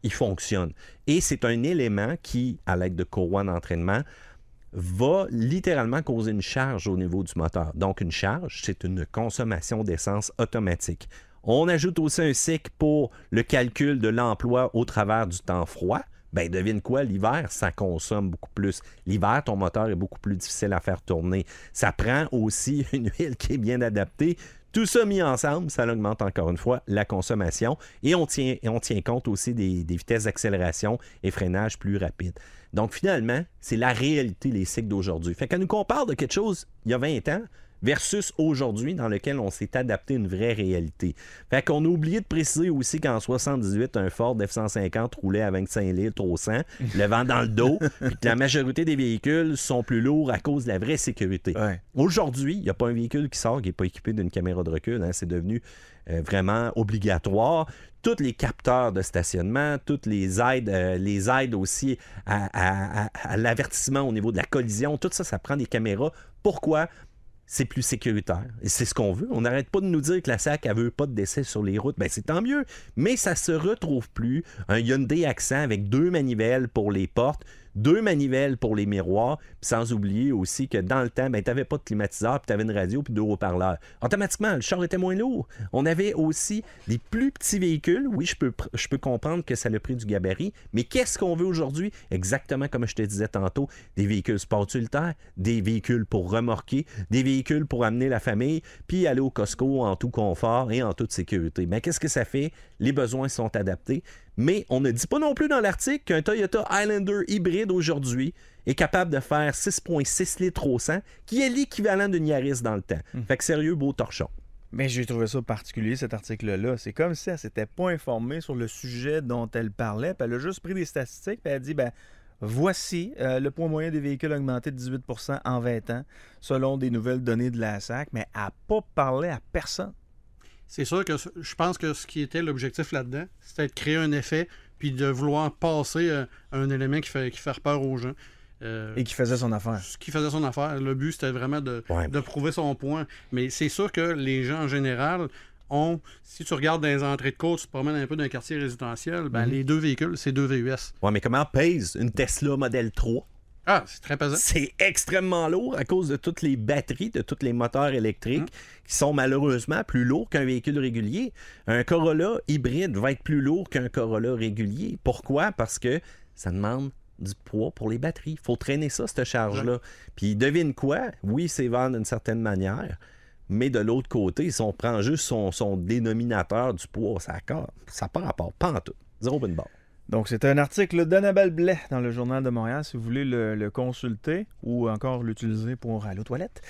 il fonctionne. Et c'est un élément qui, à l'aide de courroies d'entraînement, va littéralement causer une charge au niveau du moteur. Donc, une charge, c'est une consommation d'essence automatique. On ajoute aussi un cycle pour le calcul de l'emploi au travers du temps froid. Ben, devine quoi, l'hiver, ça consomme beaucoup plus. L'hiver, ton moteur est beaucoup plus difficile à faire tourner. Ça prend aussi une huile qui est bien adaptée. Tout ça mis ensemble, ça augmente encore une fois la consommation et on tient compte aussi des vitesses d'accélération et freinage plus rapides. Donc finalement, c'est la réalité, les cycles d'aujourd'hui. Fait qu'on nous compare de quelque chose il y a 20 ans versus aujourd'hui dans lequel on s'est adapté à une vraie réalité. Fait qu'on a oublié de préciser aussi qu'en 78, un Ford F-150 roulait à 25 litres au 100, le vent dans le dos, puis que la majorité des véhicules sont plus lourds à cause de la vraie sécurité. Ouais. Aujourd'hui, il n'y a pas un véhicule qui sort qui n'est pas équipé d'une caméra de recul. Hein, c'est devenu vraiment obligatoire. Tous les capteurs de stationnement, toutes les aides aussi à l'avertissement au niveau de la collision, tout ça, ça prend des caméras. Pourquoi? C'est plus sécuritaire. Et c'est ce qu'on veut. On n'arrête pas de nous dire que la SAC ne veut pas de décès sur les routes. Bien, c'est tant mieux. Mais ça ne se retrouve plus. Un Hyundai Accent avec 2 manivelles pour les portes, 2 manivelles pour les miroirs, puis sans oublier aussi que dans le temps, ben, tu n'avais pas de climatiseur, puis tu avais une radio, puis 2 haut-parleurs. Automatiquement, le char était moins lourd. On avait aussi des plus petits véhicules. Oui, je peux comprendre que ça a le prix du gabarit, mais qu'est-ce qu'on veut aujourd'hui? Exactement comme je te disais tantôt, des véhicules sport utilitaires, des véhicules pour remorquer, des véhicules pour amener la famille, puis aller au Costco en tout confort et en toute sécurité. Mais qu'est-ce que ça fait? Les besoins sont adaptés. Mais on ne dit pas non plus dans l'article qu'un Toyota Highlander hybride aujourd'hui est capable de faire 6,6 litres au 100, qui est l'équivalent d'une Yaris dans le temps. Fait que sérieux, beau torchon. Mais j'ai trouvé ça particulier, cet article-là. C'est comme si elle s'était pas informée sur le sujet dont elle parlait, puis elle a juste pris des statistiques, puis elle a dit, ben voici le poids moyen des véhicules a augmenté de 18 % en 20 ans, selon des nouvelles données de la SAC, mais elle n'a pas parlé à personne. C'est sûr que je pense que ce qui était l'objectif là-dedans, c'était de créer un effet puis de vouloir passer un élément qui fait peur aux gens. Et qui faisait son affaire. Qui faisait son affaire. Le but, c'était vraiment de prouver son point. Mais c'est sûr que les gens, en général, si tu regardes dans les entrées de côte, tu te promènes un peu dans un quartier résidentiel, ben, les 2 véhicules, c'est 2 VUS. Ouais, mais comment pèse une Tesla Model 3? Ah, c'est très pesant. C'est extrêmement lourd à cause de toutes les batteries, de tous les moteurs électriques qui sont malheureusement plus lourds qu'un véhicule régulier. Un Corolla hybride va être plus lourd qu'un Corolla régulier. Pourquoi? Parce que ça demande du poids pour les batteries. Il faut traîner ça, cette charge-là. Puis devine quoi? Oui, c'est vendre d'une certaine manière, mais de l'autre côté, si on prend juste son dénominateur du poids, ça n'a pas rapport. Pas en tout. 0 bonne barre. Donc, c'est un article d'Annabelle Blais dans le Journal de Montréal, si vous voulez le consulter ou encore l'utiliser pour aller aux toilettes.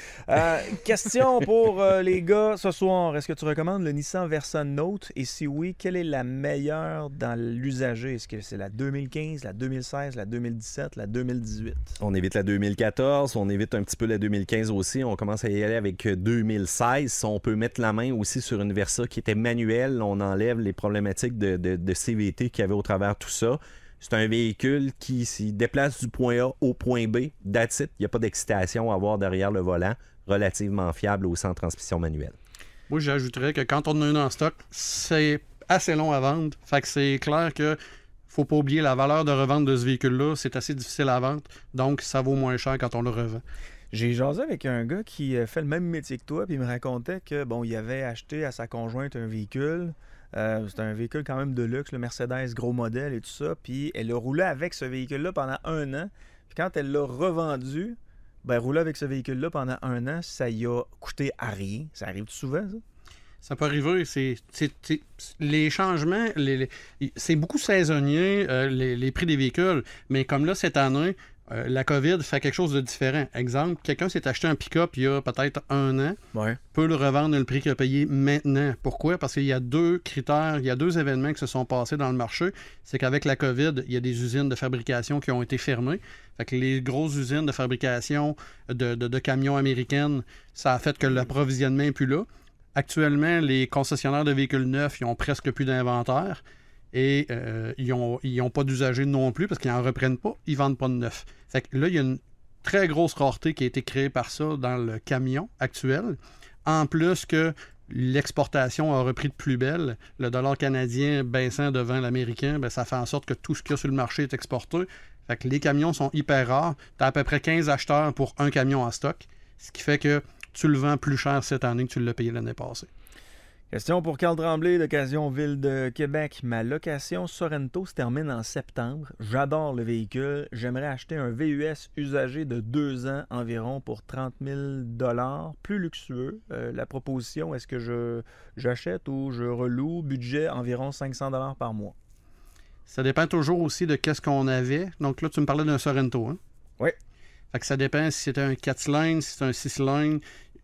Question pour les gars ce soir. Est-ce que tu recommandes le Nissan Versa Note? Et si oui, quelle est la meilleure dans l'usager? Est-ce que c'est la 2015, la 2016, la 2017, la 2018? On évite la 2014, on évite un petit peu la 2015 aussi. On commence à y aller avec 2016. On peut mettre la main aussi sur une Versa qui était manuelle. On enlève les problématiques de CVT qu'il y avait au travers de tout ça. C'est un véhicule qui s'y déplace du point A au point B. That's it. Il n'y a pas d'excitation à avoir derrière le volant. Relativement fiable aussi en transmission manuelle. Moi, j'ajouterais que quand on en a une en stock, c'est assez long à vendre. Fait que c'est clair que faut pas oublier la valeur de revente de ce véhicule-là. C'est assez difficile à vendre. Donc, ça vaut moins cher quand on le revend. J'ai jasé avec un gars qui fait le même métier que toi, puis il me racontait que bon, il avait acheté à sa conjointe un véhicule. C'est un véhicule quand même de luxe, le Mercedes gros modèle et tout ça. Puis elle a roulé avec ce véhicule-là pendant 1 an. Puis quand elle l'a revendu, ben rouler avec ce véhicule-là pendant 1 an, ça y a coûté à rien. Ça arrive souvent, ça? Ça peut arriver. Les changements, c'est beaucoup saisonnier, les prix des véhicules. Mais comme là, cette année, La COVID fait quelque chose de différent. Exemple, quelqu'un s'est acheté un pick-up il y a peut-être 1 an, peut le revendre le prix qu'il a payé maintenant. Pourquoi? Parce qu'il y a 2 critères, il y a 2 événements qui se sont passés dans le marché. C'est qu'avec la COVID, il y a des usines de fabrication qui ont été fermées. Fait que les grosses usines de fabrication de camions américaines, ça a fait que l'approvisionnement n'est plus là. Actuellement, les concessionnaires de véhicules neufs, ils ont presque plus d'inventaire. Et ils n'ont pas d'usagers non plus parce qu'ils n'en reprennent pas, ils ne vendent pas de neuf. Fait que là, il y a une très grosse rareté qui a été créée par ça dans le camion actuel. En plus que l'exportation a repris de plus belle, le dollar canadien baissant devant l'américain, ben, ça fait en sorte que tout ce qu'il y a sur le marché est exporté. Fait que les camions sont hyper rares. Tu as à peu près 15 acheteurs pour un camion en stock, ce qui fait que tu le vends plus cher cette année que tu l'as payé l'année passée. Question pour Carl Tremblay d'Occasion Ville de Québec. Ma location Sorento se termine en septembre. J'adore le véhicule. J'aimerais acheter un VUS usagé de 2 ans environ pour 30 000 $, plus luxueux. La proposition, est-ce que j'achète ou je reloue? Budget environ 500 $ par mois. Ça dépend toujours aussi de qu'est-ce qu'on avait. Donc là, tu me parlais d'un Sorento, hein? Oui. Fait que ça dépend si c'était un 4 cylindres, si c'était un 6 cylindres.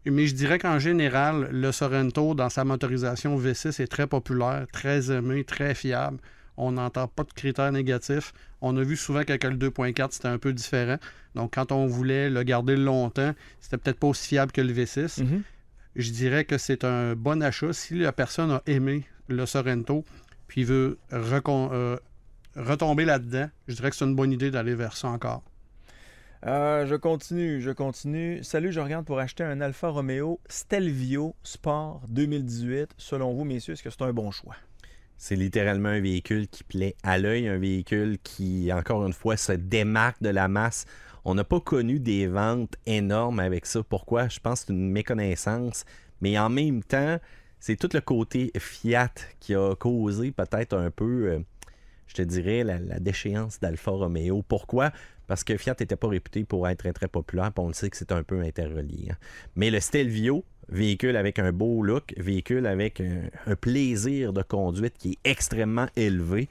Mais je dirais qu'en général, le Sorento, dans sa motorisation V6, est très populaire, très aimé, très fiable. On n'entend pas de critères négatifs. On a vu souvent qu'avec le 2.4, c'était un peu différent. Donc, quand on voulait le garder longtemps, c'était peut-être pas aussi fiable que le V6. Mm-hmm. Je dirais que c'est un bon achat. Si la personne a aimé le Sorento, puis veut retomber là-dedans, je dirais que c'est une bonne idée d'aller vers ça encore. Je continue. Salut, je regarde pour acheter un Alfa Romeo Stelvio Sport 2018. Selon vous, messieurs, est-ce que c'est un bon choix? C'est littéralement un véhicule qui plaît à l'œil, un véhicule qui, encore une fois, se démarque de la masse. On n'a pas connu des ventes énormes avec ça. Pourquoi? Je pense que c'est une méconnaissance. Mais en même temps, c'est tout le côté Fiat qui a causé peut-être un peu, je te dirais, la déchéance d'Alfa Romeo. Pourquoi? Parce que Fiat n'était pas réputé pour être très, très populaire, puis on le sait que c'est un peu interrelié. Hein. Mais le Stelvio, véhicule avec un beau look, véhicule avec un plaisir de conduite qui est extrêmement élevé.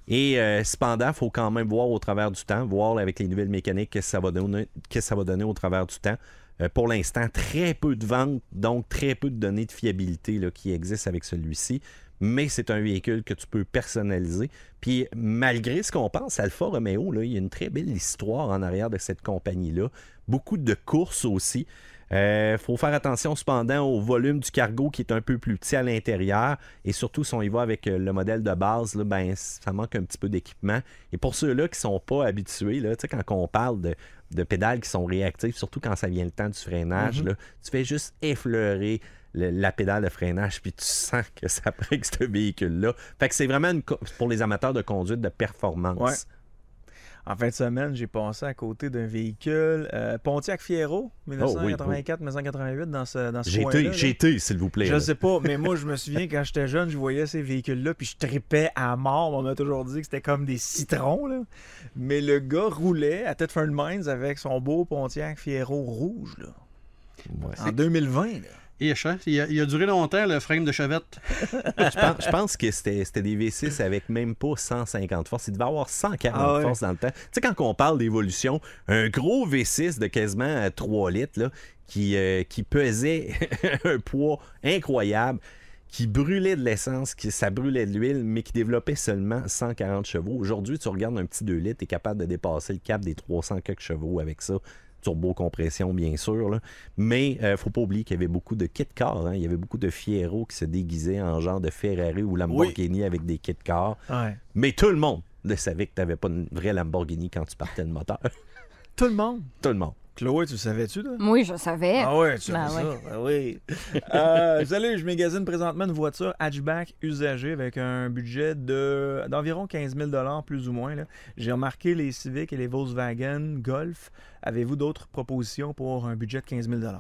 Et cependant, il faut quand même voir au travers du temps, voir avec les nouvelles mécaniques qu'est-ce que ça va donner au travers du temps. Pour l'instant, très peu de ventes, donc très peu de données de fiabilité là, qui existent avec celui-ci. Mais c'est un véhicule que tu peux personnaliser. Puis malgré ce qu'on pense, Alfa Romeo, là, il y a une très belle histoire en arrière de cette compagnie-là. Beaucoup de courses aussi. Faut faire attention cependant au volume du cargo qui est un peu plus petit à l'intérieur. Et surtout, si on y va avec le modèle de base, là, ben, ça manque un petit peu d'équipement. Et pour ceux-là qui ne sont pas habitués, là, quand on parle de pédales qui sont réactives, surtout quand ça vient le temps du freinage, là, tu fais juste effleurer la pédale de freinage, puis tu sens que ça break ce véhicule-là. Fait que c'est vraiment pour les amateurs de conduite de performance. Ouais. En fin de semaine, j'ai passé à côté d'un véhicule Pontiac Fiero, 1984-1988, dans ce coin-là. J'ai été, s'il vous plaît. Je sais pas, mais moi, je me souviens, quand j'étais jeune, je voyais ces véhicules-là, puis je tripais à mort. On m'a toujours dit que c'était comme des citrons, là. Mais le gars roulait à Thetford Mines avec son beau Pontiac Fiero rouge, là. Ouais. En 2020, là. Il a duré longtemps, le frame de Chevette. Je pense que c'était des V6 avec même pas 150 forces. Il devait avoir 140 forces dans le temps. Tu sais, quand on parle d'évolution, un gros V6 de quasiment 3 litres là, qui pesait un poids incroyable, qui brûlait de l'essence, ça brûlait de l'huile, mais qui développait seulement 140 chevaux. Aujourd'hui, tu regardes un petit 2 litres, tu es capable de dépasser le cap des 300 quelques chevaux avec ça. Turbo-compression, bien sûr. Là. Mais il ne faut pas oublier qu'il y avait beaucoup de kit cars. Hein. Il y avait beaucoup de Fiero qui se déguisaient en genre de Ferrari ou Lamborghini avec des kit cars. Ouais. Mais tout le monde savait que tu n'avais pas une vraie Lamborghini quand tu partais le moteur. Tout le monde? Tout le monde. Chloé, tu le savais-tu, là? Oui, je savais. Ah ouais, tu savais ça? Ah oui. Salut, je magasine présentement une voiture hatchback usagée avec un budget d'environ 15 000 $ plus ou moins. Là. J'ai remarqué les Civic et les Volkswagen Golf. Avez-vous d'autres propositions pour un budget de 15 000 $?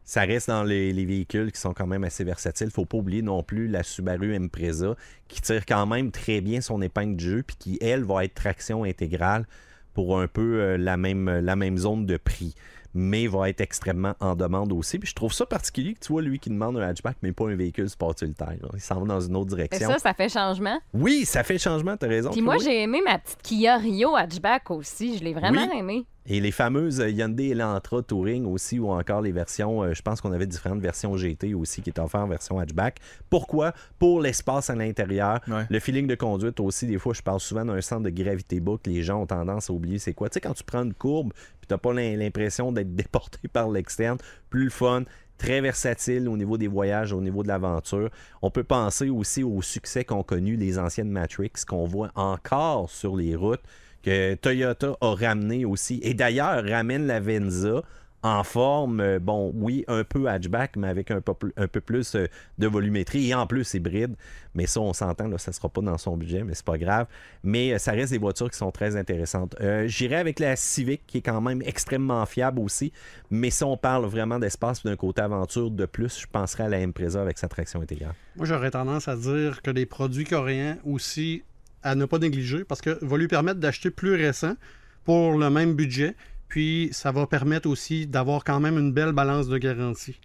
Ça reste dans les véhicules qui sont quand même assez versatiles. Il ne faut pas oublier non plus la Subaru Impreza qui tire quand même très bien son épingle du jeu puis qui, elle, va être traction intégrale pour un peu la même zone de prix. mais va être extrêmement en demande aussi. Puis je trouve ça particulier que tu vois lui qui demande un hatchback, mais pas un véhicule sport utilitaire. Il s'en va dans une autre Et direction. ça fait changement. Oui, ça fait changement, t'as raison. Puis moi, Chloé. j'ai aimé ma petite Kia Rio hatchback aussi. Je l'ai vraiment aimé. Et les fameuses Hyundai Elantra Touring aussi, ou encore les versions, je pense qu'on avait différentes versions GT aussi qui étaient offertes en version hatchback. Pourquoi? Pour l'espace à l'intérieur. Ouais. Le feeling de conduite aussi, des fois, je parle souvent d'un centre de gravité bas que les gens ont tendance à oublier. C'est quoi? Tu sais, quand tu prends une courbe puis t'as pas l'impression d'être déporté par l'externe, plus le fun. Très versatile au niveau des voyages, au niveau de l'aventure. On peut penser aussi au succès qu'ont connu les anciennes Matrix, qu'on voit encore sur les routes, que Toyota a ramené aussi. Et d'ailleurs, ramène la Venza en forme, bon, oui, un peu hatchback, mais avec un peu plus de volumétrie et en plus hybride. Mais ça, on s'entend, là, ça ne sera pas dans son budget, mais c'est pas grave. Mais ça reste des voitures qui sont très intéressantes. J'irai avec la Civic, qui est quand même extrêmement fiable aussi. Mais si on parle vraiment d'espace d'un côté aventure de plus, je penserais à la Impreza avec sa traction intégrale. Moi, j'aurais tendance à dire que les produits coréens aussi à ne pas négliger parce que va lui permettre d'acheter plus récent pour le même budget. Puis, ça va permettre aussi d'avoir quand même une belle balance de garantie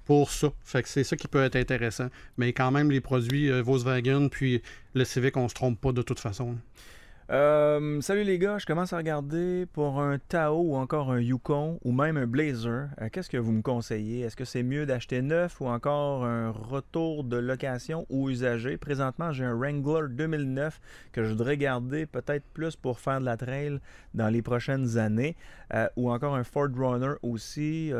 pour ça. Fait que c'est ça qui peut être intéressant. Mais quand même, les produits Volkswagen puis le Civic, on se trompe pas de toute façon. Salut les gars, je commence à regarder pour un Tao ou encore un Yukon ou même un Blazer. Qu'est-ce que vous me conseillez? Est-ce que c'est mieux d'acheter neuf ou encore un retour de location ou usagé? Présentement, j'ai un Wrangler 2009 que je voudrais garder peut-être plus pour faire de la trail dans les prochaines années. Ou encore un Ford Runner aussi.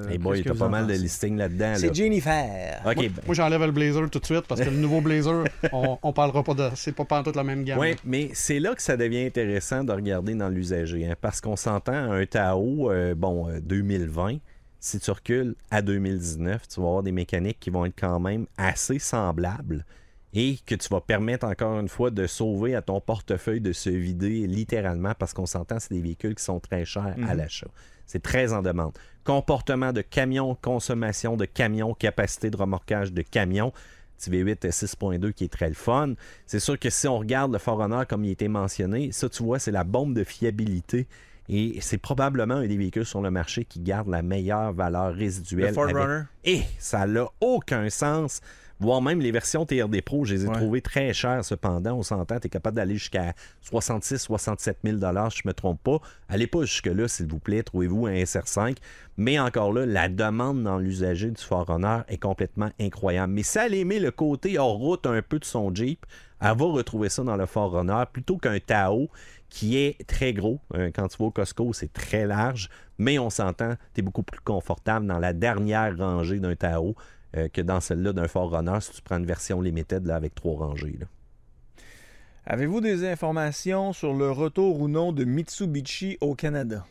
Hey boy, t'as pas mal de listings là-dedans. C'est Là. Jennifer. OK. Moi, j'enlève le Blazer tout de suite parce que le nouveau Blazer, on parlera pas de... C'est pas pantoute la même gamme. Oui, mais c'est là que ça devient intéressant de regarder dans l'usager. Hein, parce qu'on s'entend un Tao, 2020, si tu recules à 2019, tu vas avoir des mécaniques qui vont être quand même assez semblables et que tu vas permettre encore une fois de sauver à ton portefeuille de se vider littéralement parce qu'on s'entend, c'est des véhicules qui sont très chers à l'achat. C'est très en demande. Comportement de camion, consommation de camion, capacité de remorquage de camion. Petit V8 6.2 qui est très le fun. C'est sûr que si on regarde le Forerunner comme il a été mentionné, ça tu vois, c'est la bombe de fiabilité et c'est probablement un des véhicules sur le marché qui garde la meilleure valeur résiduelle. Le Forerunner. Et ça n'a aucun sens. Voire même les versions TRD Pro, je les ai trouvées très chères cependant. On s'entend, tu es capable d'aller jusqu'à 66-67 000 $, je ne me trompe pas. Allez pas jusque-là, s'il vous plaît. Trouvez-vous un SR5. Mais encore là, la demande dans l'usager du Forerunner est complètement incroyable. Mais si elle aimait le côté hors route un peu de son Jeep, elle va retrouver ça dans le Forerunner plutôt qu'un Tao qui est très gros. Quand tu vas au Costco, c'est très large. Mais on s'entend, tu es beaucoup plus confortable dans la dernière rangée d'un Tao que dans celle-là d'un Forerunner si tu prends une version limited là, avec 3 rangées. Là. Avez-vous des informations sur le retour ou non de Mitsubishi au Canada?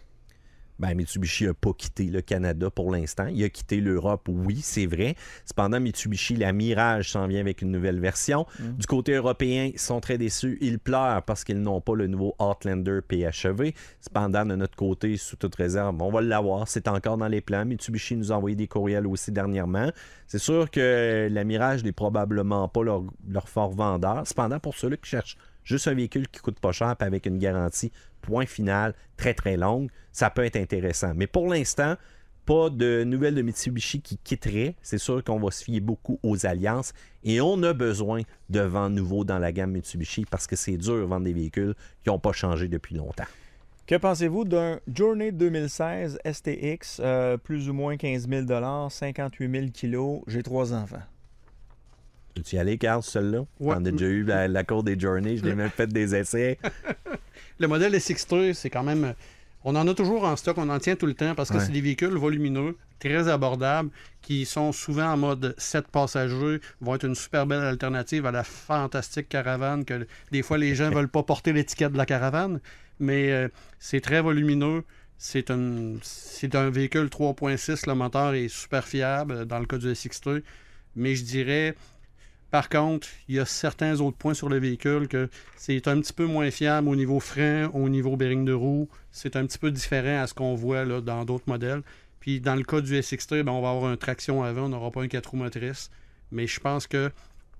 Ben, Mitsubishi n'a pas quitté le Canada pour l'instant. Il a quitté l'Europe, oui, c'est vrai. Cependant, Mitsubishi, la Mirage s'en vient avec une nouvelle version. Du côté européen, ils sont très déçus. Ils pleurent parce qu'ils n'ont pas le nouveau Outlander PHEV. Cependant, de notre côté, sous toute réserve, on va l'avoir. C'est encore dans les plans. Mitsubishi nous a envoyé des courriels aussi dernièrement. C'est sûr que la Mirage n'est probablement pas leur fort vendeur. Cependant, pour ceux-là qui cherchent juste un véhicule qui coûte pas cher et avec une garantie point final très très longue, ça peut être intéressant. Mais pour l'instant, pas de nouvelles de Mitsubishi qui quitterait. C'est sûr qu'on va se fier beaucoup aux alliances et on a besoin de vent nouveau dans la gamme Mitsubishi parce que c'est dur de vendre des véhicules qui n'ont pas changé depuis longtemps. Que pensez-vous d'un Journey 2016 STX, plus ou moins 15 000 $, 58 000 kilos, j'ai 3 enfants? Peux-tu y aller, Carl, celle-là? Ouais. On a déjà eu la cour des Journey, je l'ai même fait des essais. Le modèle SX3, c'est quand même... On en a toujours en stock, on en tient tout le temps parce que c'est des véhicules volumineux, très abordables, qui sont souvent en mode 7 passagers, vont être une super belle alternative à la fantastique caravane que des fois les gens ne veulent pas porter l'étiquette de la caravane, mais c'est très volumineux. C'est un véhicule 3.6, le moteur est super fiable dans le cas du SX3, mais je dirais... Par contre, il y a certains autres points sur le véhicule que c'est un petit peu moins fiable au niveau frein, au niveau bearing de roue. C'est un petit peu différent à ce qu'on voit là, dans d'autres modèles. Puis dans le cas du SX3, on va avoir une traction avant, on n'aura pas une 4 roues motrices. Mais je pense que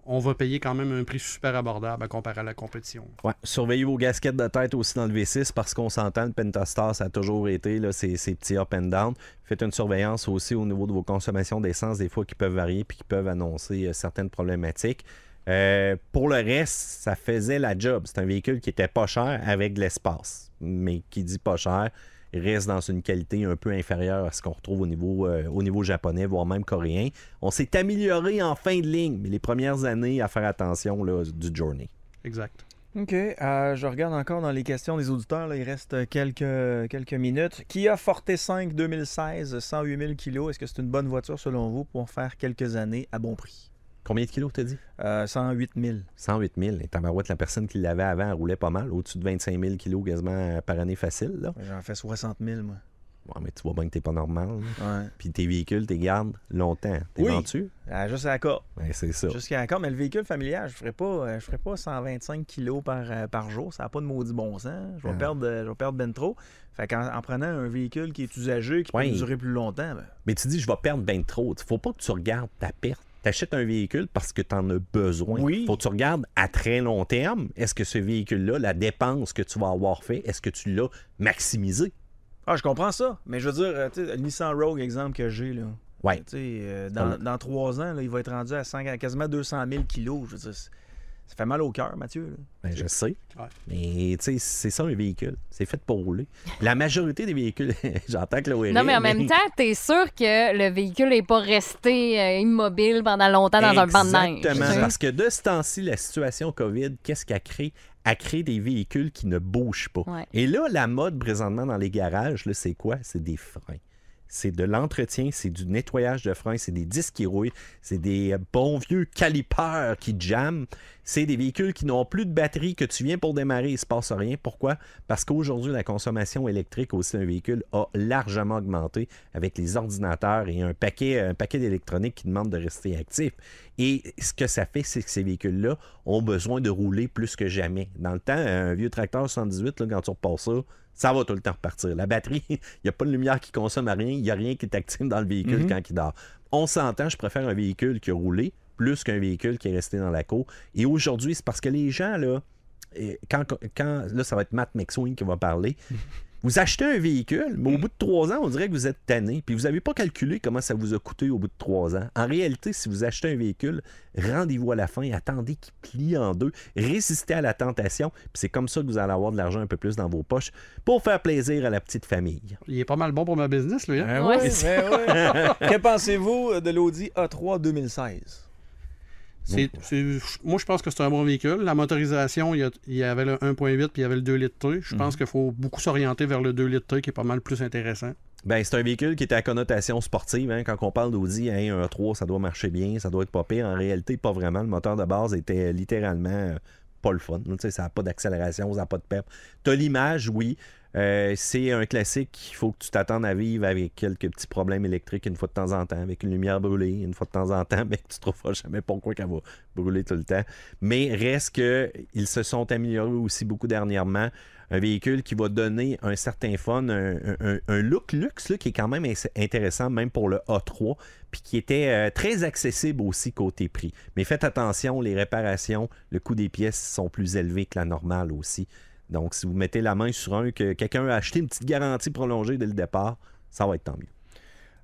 on va payer quand même un prix super abordable à comparer à la compétition. Ouais. Surveillez vos gasquettes de tête aussi dans le V6 parce qu'on s'entend, le Pentastar, ça a toujours été là, ces petits up and down. Faites une surveillance aussi au niveau de vos consommations d'essence, des fois qui peuvent varier puis qui peuvent annoncer certaines problématiques. Pour le reste, ça faisait la job. C'est un véhicule qui était pas cher avec de l'espace. Mais qui dit pas cher, reste dans une qualité un peu inférieure à ce qu'on retrouve au niveau japonais, voire même coréen. On s'est amélioré en fin de ligne, mais les premières années, à faire attention là, du Journey. Exact. OK. Je regarde encore dans les questions des auditeurs. Là, il reste quelques minutes. Kia Forte 5 2016, 108 000 kg. Est-ce que c'est une bonne voiture selon vous pour faire quelques années à bon prix? Combien de kilos t'as dit? 108 000. 108 000. Et tabarouette, la personne qui l'avait avant, elle roulait pas mal. Au-dessus de 25 000 kilos quasiment par année facile. Là. J'en fais 60 000, moi. Ouais, mais tu vois bien que t'es pas normal. Ouais. Puis tes véhicules, t'es gardes longtemps. T'es Oui. vendu? Juste à la corde. Ouais, c'est ça. Jusqu'à la corde. Mais le véhicule familial, je ne ferai pas 125 kilos par jour. Ça n'a pas de maudit bon sens. Je vais perdre ben trop. Fait qu'en prenant un véhicule qui est usagé, qui peut durer plus longtemps... Ben... Mais tu dis, je vais perdre ben trop. Faut pas que tu regardes ta perte. T'achètes un véhicule parce que tu en as besoin. Oui. Faut que tu regardes à très long terme. Est-ce que ce véhicule-là, la dépense que tu vas avoir fait, est-ce que tu l'as maximisé? Ah, je comprends ça. Mais je veux dire, tu sais, le Nissan Rogue, exemple que j'ai, là. Ouais. Dans 3 ans, là, il va être rendu à quasiment 200 000 kilos. Je veux dire, ça fait mal au cœur, Mathieu. Là. Ben, je sais. Ouais. Mais tu sais, c'est ça un véhicule. C'est fait pour rouler. La majorité des véhicules, j'entends que le Non, mais en même temps, t'es sûr que le véhicule n'est pas resté immobile pendant longtemps dans un banc de neige. Exactement. Parce que de ce temps-ci, la situation COVID, qu'est-ce qu'elle crée? Elle crée des véhicules qui ne bougent pas. Ouais. Et là, la mode présentement dans les garages, là, c'est quoi? C'est des freins. C'est de l'entretien, c'est du nettoyage de freins, c'est des disques qui rouillent, c'est des bons vieux calipers qui jamment. C'est des véhicules qui n'ont plus de batterie, que tu viens pour démarrer, il ne se passe rien. Pourquoi? Parce qu'aujourd'hui, la consommation électrique aussi d'un véhicule a largement augmenté avec les ordinateurs et un paquet d'électronique qui demande de rester actif. Et ce que ça fait, c'est que ces véhicules-là ont besoin de rouler plus que jamais. Dans le temps, un vieux tracteur 78, là, quand tu repasses ça va tout le temps repartir. La batterie, il n'y a pas de lumière qui consomme à rien, il n'y a rien qui est actif dans le véhicule quand il dort. On s'entend, je préfère un véhicule qui a roulé plus qu'un véhicule qui est resté dans la cour. Et aujourd'hui, c'est parce que les gens, là, là, ça va être Matt McSween qui va parler. Vous achetez un véhicule, mais au bout de 3 ans, on dirait que vous êtes tanné. Puis vous n'avez pas calculé comment ça vous a coûté au bout de 3 ans. En réalité, si vous achetez un véhicule, rendez-vous à la fin, attendez qu'il plie en deux, résistez à la tentation. Puis c'est comme ça que vous allez avoir de l'argent un peu plus dans vos poches pour faire plaisir à la petite famille. Il est pas mal bon pour ma business, lui. Hein? Ouais. Que pensez-vous de l'Audi A3 2016? Moi, je pense que c'est un bon véhicule. La motorisation, il y avait le 1.8 puis il y avait le 2 litres T. Je pense qu'il faut beaucoup s'orienter vers le 2 litres T qui est pas mal plus intéressant. Ben, c'est un véhicule qui est à connotation sportive. Hein. Quand on parle d'Audi, un A3, ça doit marcher bien, ça doit être pas pire. En réalité, pas vraiment. Le moteur de base était littéralement pas le fun. Ça n'a pas d'accélération, ça n'a pas de pep. Tu as l'image, oui. C'est un classique, il faut que tu t'attendes à vivre avec quelques petits problèmes électriques une fois de temps en temps, avec une lumière brûlée une fois de temps en temps, mais que tu ne trouveras jamais pourquoi qu'elle va brûler tout le temps. Mais reste qu'ils se sont améliorés aussi beaucoup dernièrement. Un véhicule qui va donner un certain fun, un look luxe là, qui est quand même intéressant, même pour le A3, puis qui était très accessible aussi côté prix. Mais faites attention, les réparations, le coût des pièces sont plus élevés que la normale aussi. Donc, si vous mettez la main sur un, que quelqu'un a acheté une petite garantie prolongée dès le départ, ça va être tant mieux.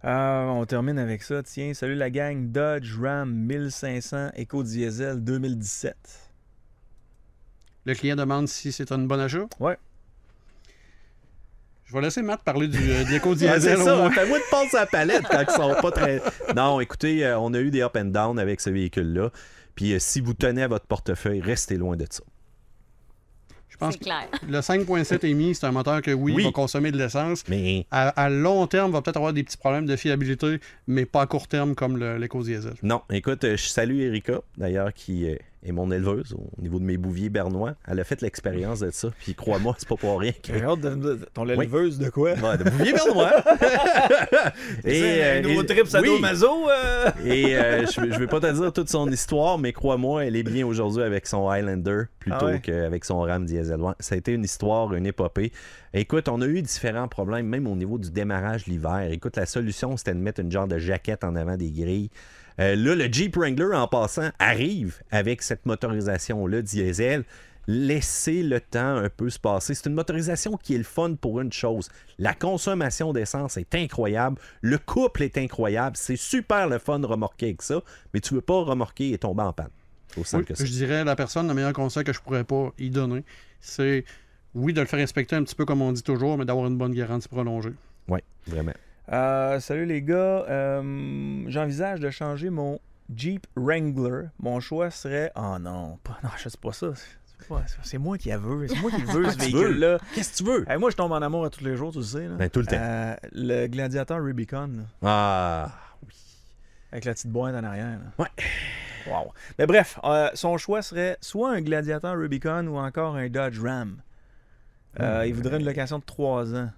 On termine avec ça. Tiens, salut la gang. Dodge Ram 1500 Eco-Diesel 2017. Le client demande si c'est un bon achat. Ouais. Je vais laisser Matt parler de l'éco-diesel. C'est au ça, moins. fais-moi de passer à la palette quand ils sont pas très... Non, écoutez, on a eu des up and down avec ce véhicule-là. Puis si vous tenez à votre portefeuille, restez loin de ça. Je pense C'est que clair. le 5.7 EMI, c'est un moteur que oui, va consommer de l'essence. Mais À long terme, va peut-être avoir des petits problèmes de fiabilité, mais pas à court terme comme l'éco-diesel. non, écoute, je salue Erika, d'ailleurs, qui est mon éleveuse au niveau de mes bouviers bernois. Elle a fait l'expérience de ça. Puis crois-moi, c'est pas pour rien que... J'ai hâte de ton éleveuse de quoi? Ouais, de bouviers bernois. Un nouveau trip sadomaso? Et je vais pas te dire toute son histoire, mais crois-moi, elle est bien aujourd'hui avec son Highlander plutôt qu'avec son Ram diesel. Ouais, ça a été une histoire, une épopée. Écoute, on a eu différents problèmes, même au niveau du démarrage l'hiver. Écoute, la solution, c'était de mettre une genre de jaquette en avant des grilles. Là, le Jeep Wrangler, en passant, arrive avec cette motorisation-là diesel. Laissez le temps un peu se passer. C'est une motorisation qui est le fun pour une chose. La consommation d'essence est incroyable. Le couple est incroyable. C'est super le fun de remorquer avec ça, mais tu veux pas remorquer et tomber en panne. Aussi simple que ça. Je dirais à la personne, le meilleur conseil que je pourrais pas y donner, c'est, oui, de le faire inspecter un petit peu comme on dit toujours, mais d'avoir une bonne garantie prolongée. Oui, vraiment. Salut les gars. J'envisage de changer mon Jeep Wrangler. Mon choix serait... Oh non, je sais pas ça. C'est moi qui veux. C'est moi qui veux ce véhicule-là. Qu'est-ce que tu veux? Moi, je tombe en amour à tous les jours, tu le sais. Là. Ben, tout le temps. Le Gladiator Rubicon. Là, Ah, oui. avec la petite boîte en arrière. Là. Ouais. Wow. Mais bref, son choix serait soit un Gladiator Rubicon ou encore un Dodge Ram. Il voudrait une location de 3 ans.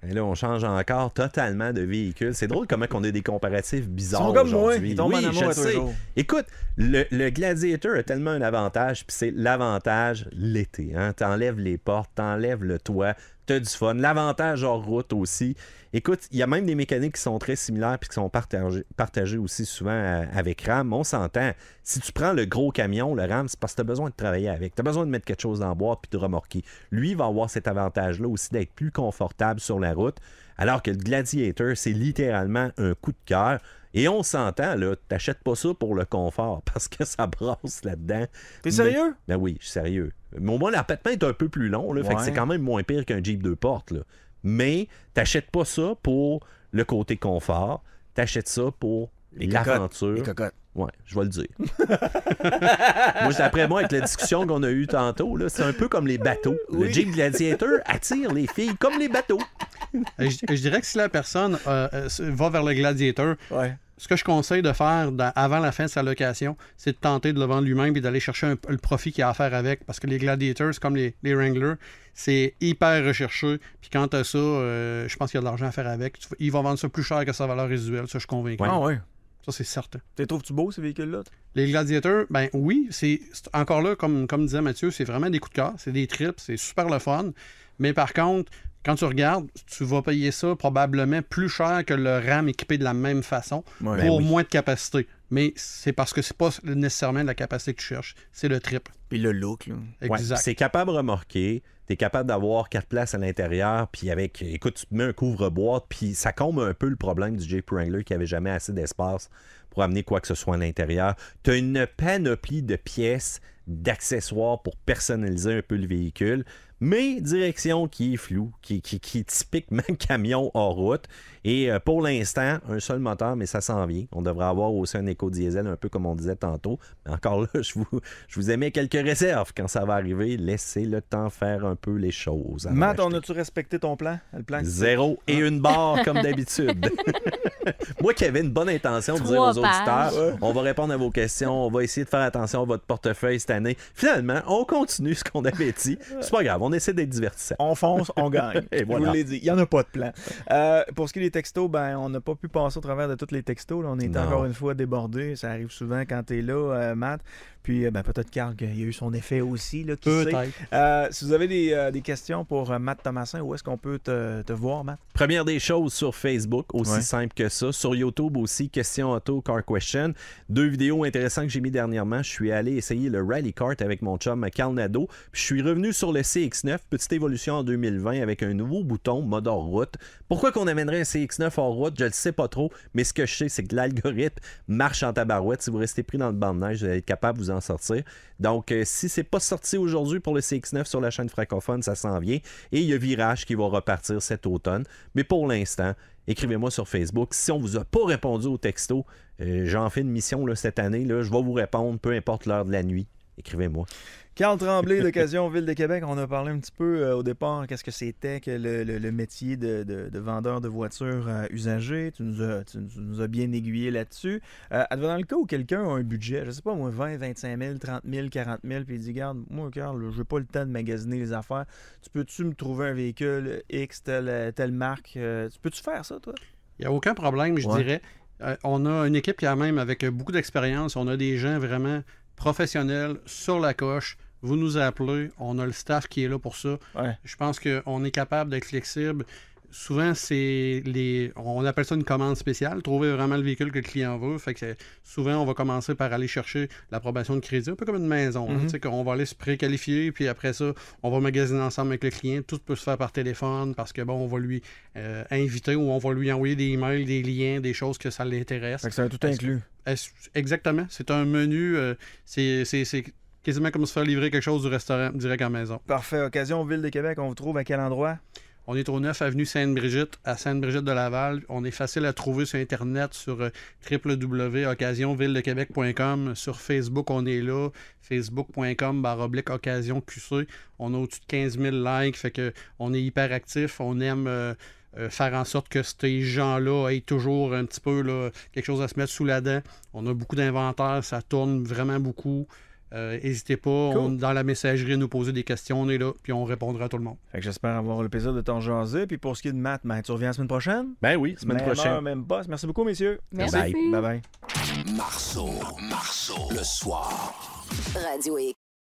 Et là, on change encore totalement de véhicule. C'est drôle comment on a des comparatifs bizarres. Ils sont comme aujourd'hui. moi, ils tombent en amour je à tous les sais. jours. Écoute, le Gladiator a tellement un avantage, puis c'est l'avantage l'été. Hein? T'enlèves les portes, t'enlèves le toit, t'as du fun. L'avantage hors route aussi. Écoute, il y a même des mécaniques qui sont très similaires puis qui sont partagées aussi souvent avec Ram. On s'entend. Si tu prends le gros camion, le Ram, c'est parce que tu as besoin de travailler avec. Tu as besoin de mettre quelque chose dans la boîte puis de remorquer. Lui, il va avoir cet avantage-là aussi d'être plus confortable sur la route. Alors que le Gladiator, c'est littéralement un coup de cœur. Et on s'entend, là, t'achètes pas ça pour le confort parce que ça brasse là-dedans. T'es sérieux? Ben oui, je suis sérieux. Mais au moins, l'empattement est un peu plus long, là, fait que c'est quand même moins pire qu'un Jeep 2 portes. Là. Mais t'achètes pas ça pour le côté confort, t'achètes ça pour l'aventure. Les cocottes. Ouais, je vais le dire. Moi, d'après moi, avec la discussion qu'on a eue tantôt, là, c'est un peu comme les bateaux. Le Jeep Gladiator attire les filles comme les bateaux. Je dirais que si la personne va vers le Gladiator, ce que je conseille de faire avant la fin de sa location, c'est de tenter de le vendre lui-même et d'aller chercher le profit qu'il a à faire avec. Parce que les Gladiators, comme les Wranglers, c'est hyper recherché. Puis quand tu as ça, je pense qu'il y a de l'argent à faire avec. Il va vendre ça plus cher que sa valeur résiduelle. Ça, je suis convaincu. Ah ouais. Ça, c'est certain. Tu trouves-tu beau, ces véhicules-là? Les Gladiators, ben oui, c'est encore là, comme disait Mathieu, c'est vraiment des coups de cœur. C'est des trips, c'est super le fun. Mais par contre, quand tu regardes, tu vas payer ça probablement plus cher que le Ram équipé de la même façon pour moins de capacité. Mais c'est parce que c'est pas nécessairement la capacité que tu cherches, c'est le trip. Puis le look, là. Exact. Ouais, c'est capable de remorquer, t'es capable d'avoir 4 places à l'intérieur, puis avec, écoute, tu te mets un couvre-boîte, puis ça comble un peu le problème du Jeep Wrangler qui avait jamais assez d'espace pour amener quoi que ce soit à l'intérieur. T'as une panoplie de pièces, d'accessoires pour personnaliser un peu le véhicule, mais direction qui est floue, qui est typiquement camion hors route. Et pour l'instant, un seul moteur, mais ça s'en vient. On devrait avoir aussi un éco-diesel, un peu comme on disait tantôt. Mais encore là, je vous émets quelques réserves. Quand ça va arriver, laissez le temps faire un peu les choses. Matt, on a-tu respecté ton plan? Le plan 0 et une barre, comme d'habitude. Moi qui avais une bonne intention de dire aux auditeurs, on va répondre à vos questions, on va essayer de faire attention à votre portefeuille cette année. Finalement, on continue ce qu'on avait dit. C'est pas grave, on essaie d'être divertissant. On fonce, on gagne. Et voilà. Je vous l'ai dit, il n'y en a pas de plan. Pour ce qui est des textos, ben, on n'a pas pu passer au travers de tous les textos. Là. On est encore une fois débordés. Ça arrive souvent quand tu es là, Matt. Puis ben, peut-être Carl, il y a eu son effet aussi. Là, qui sait. Si vous avez des questions pour Matt Thomasin, où est-ce qu'on peut te voir, Matt? Première des choses sur Facebook, aussi simple que ça. Sur YouTube aussi, Question Auto, Car Question. 2 vidéos intéressantes que j'ai mis dernièrement. Je suis allé essayer le Rally Kart avec mon chum Carl Nadeau. Puis je suis revenu sur le CX-9, petite évolution en 2020 avec un nouveau bouton mode hors route. Pourquoi qu'on amènerait un CX-9 hors route? Je ne le sais pas trop, mais ce que je sais, c'est que l'algorithme marche en tabarouette. Si vous restez pris dans le banc de neige, vous allez être capable de vous en sortir. Donc, si c'est pas sorti aujourd'hui pour le CX-9 sur la chaîne francophone, ça s'en vient. Et il y a Virage qui va repartir cet automne. Mais pour l'instant, écrivez-moi sur Facebook. Si on vous a pas répondu au texto, j'en fais une mission là, cette année. Là, je vais vous répondre, peu importe l'heure de la nuit. Écrivez-moi. Carl Tremblay d'Occasion Ville de Québec, on a parlé un petit peu au départ, qu'est-ce que c'était que le métier de vendeur de voitures usagées. Tu nous as bien aiguillé là-dessus. Dans le cas où quelqu'un a un budget, je sais pas moi, 20, 25 000, 30 000, 40 000, puis il dit, regarde, moi Carl, je n'ai pas le temps de magasiner les affaires. Peux-tu me trouver un véhicule X, telle marque? Peux-tu faire ça, toi? Il n'y a aucun problème, je dirais. On a une équipe quand même avec beaucoup d'expérience. On a des gens vraiment professionnels sur la coche. Vous nous appelez, on a le staff qui est là pour ça. Je pense qu'on est capable d'être flexible. Souvent, on appelle ça une commande spéciale, trouver vraiment le véhicule que le client veut. Fait que souvent, on va commencer par aller chercher l'approbation de crédit, un peu comme une maison. Tu sais, qu'on va aller se préqualifier, puis après ça, on va magasiner ensemble avec le client. Tout peut se faire par téléphone parce que, bon, on va lui inviter ou on va lui envoyer des emails, des liens, des choses que ça l'intéresse. Fait que c'est tout inclus. Exactement. C'est un menu, c'est quasiment comme se faire livrer quelque chose du restaurant direct à la maison. Parfait. Occasion Ville de Québec, on vous trouve à quel endroit? On est au 9 avenue Sainte-Brigitte, à Sainte-Brigitte-de-Laval. On est facile à trouver sur Internet sur www.occasionvilledequebec.com. Sur Facebook, on est là, facebook.com/occasionqc. On a au-dessus de 15 000 likes, fait que on est hyper actif. On aime faire en sorte que ces gens-là aient toujours un petit peu là, quelque chose à se mettre sous la dent. On a beaucoup d'inventaire, ça tourne vraiment beaucoup. N'hésitez pas, dans la messagerie, à nous poser des questions, on est là, puis on répondra à tout le monde. Fait que j'espère avoir le plaisir de t'en jaser. Puis pour ce qui est de Matt, tu reviens la semaine prochaine? Ben oui, semaine prochaine. Heure, même boss. Merci beaucoup, messieurs. Merci. Bye bye. Marceau, le soir. Radio X.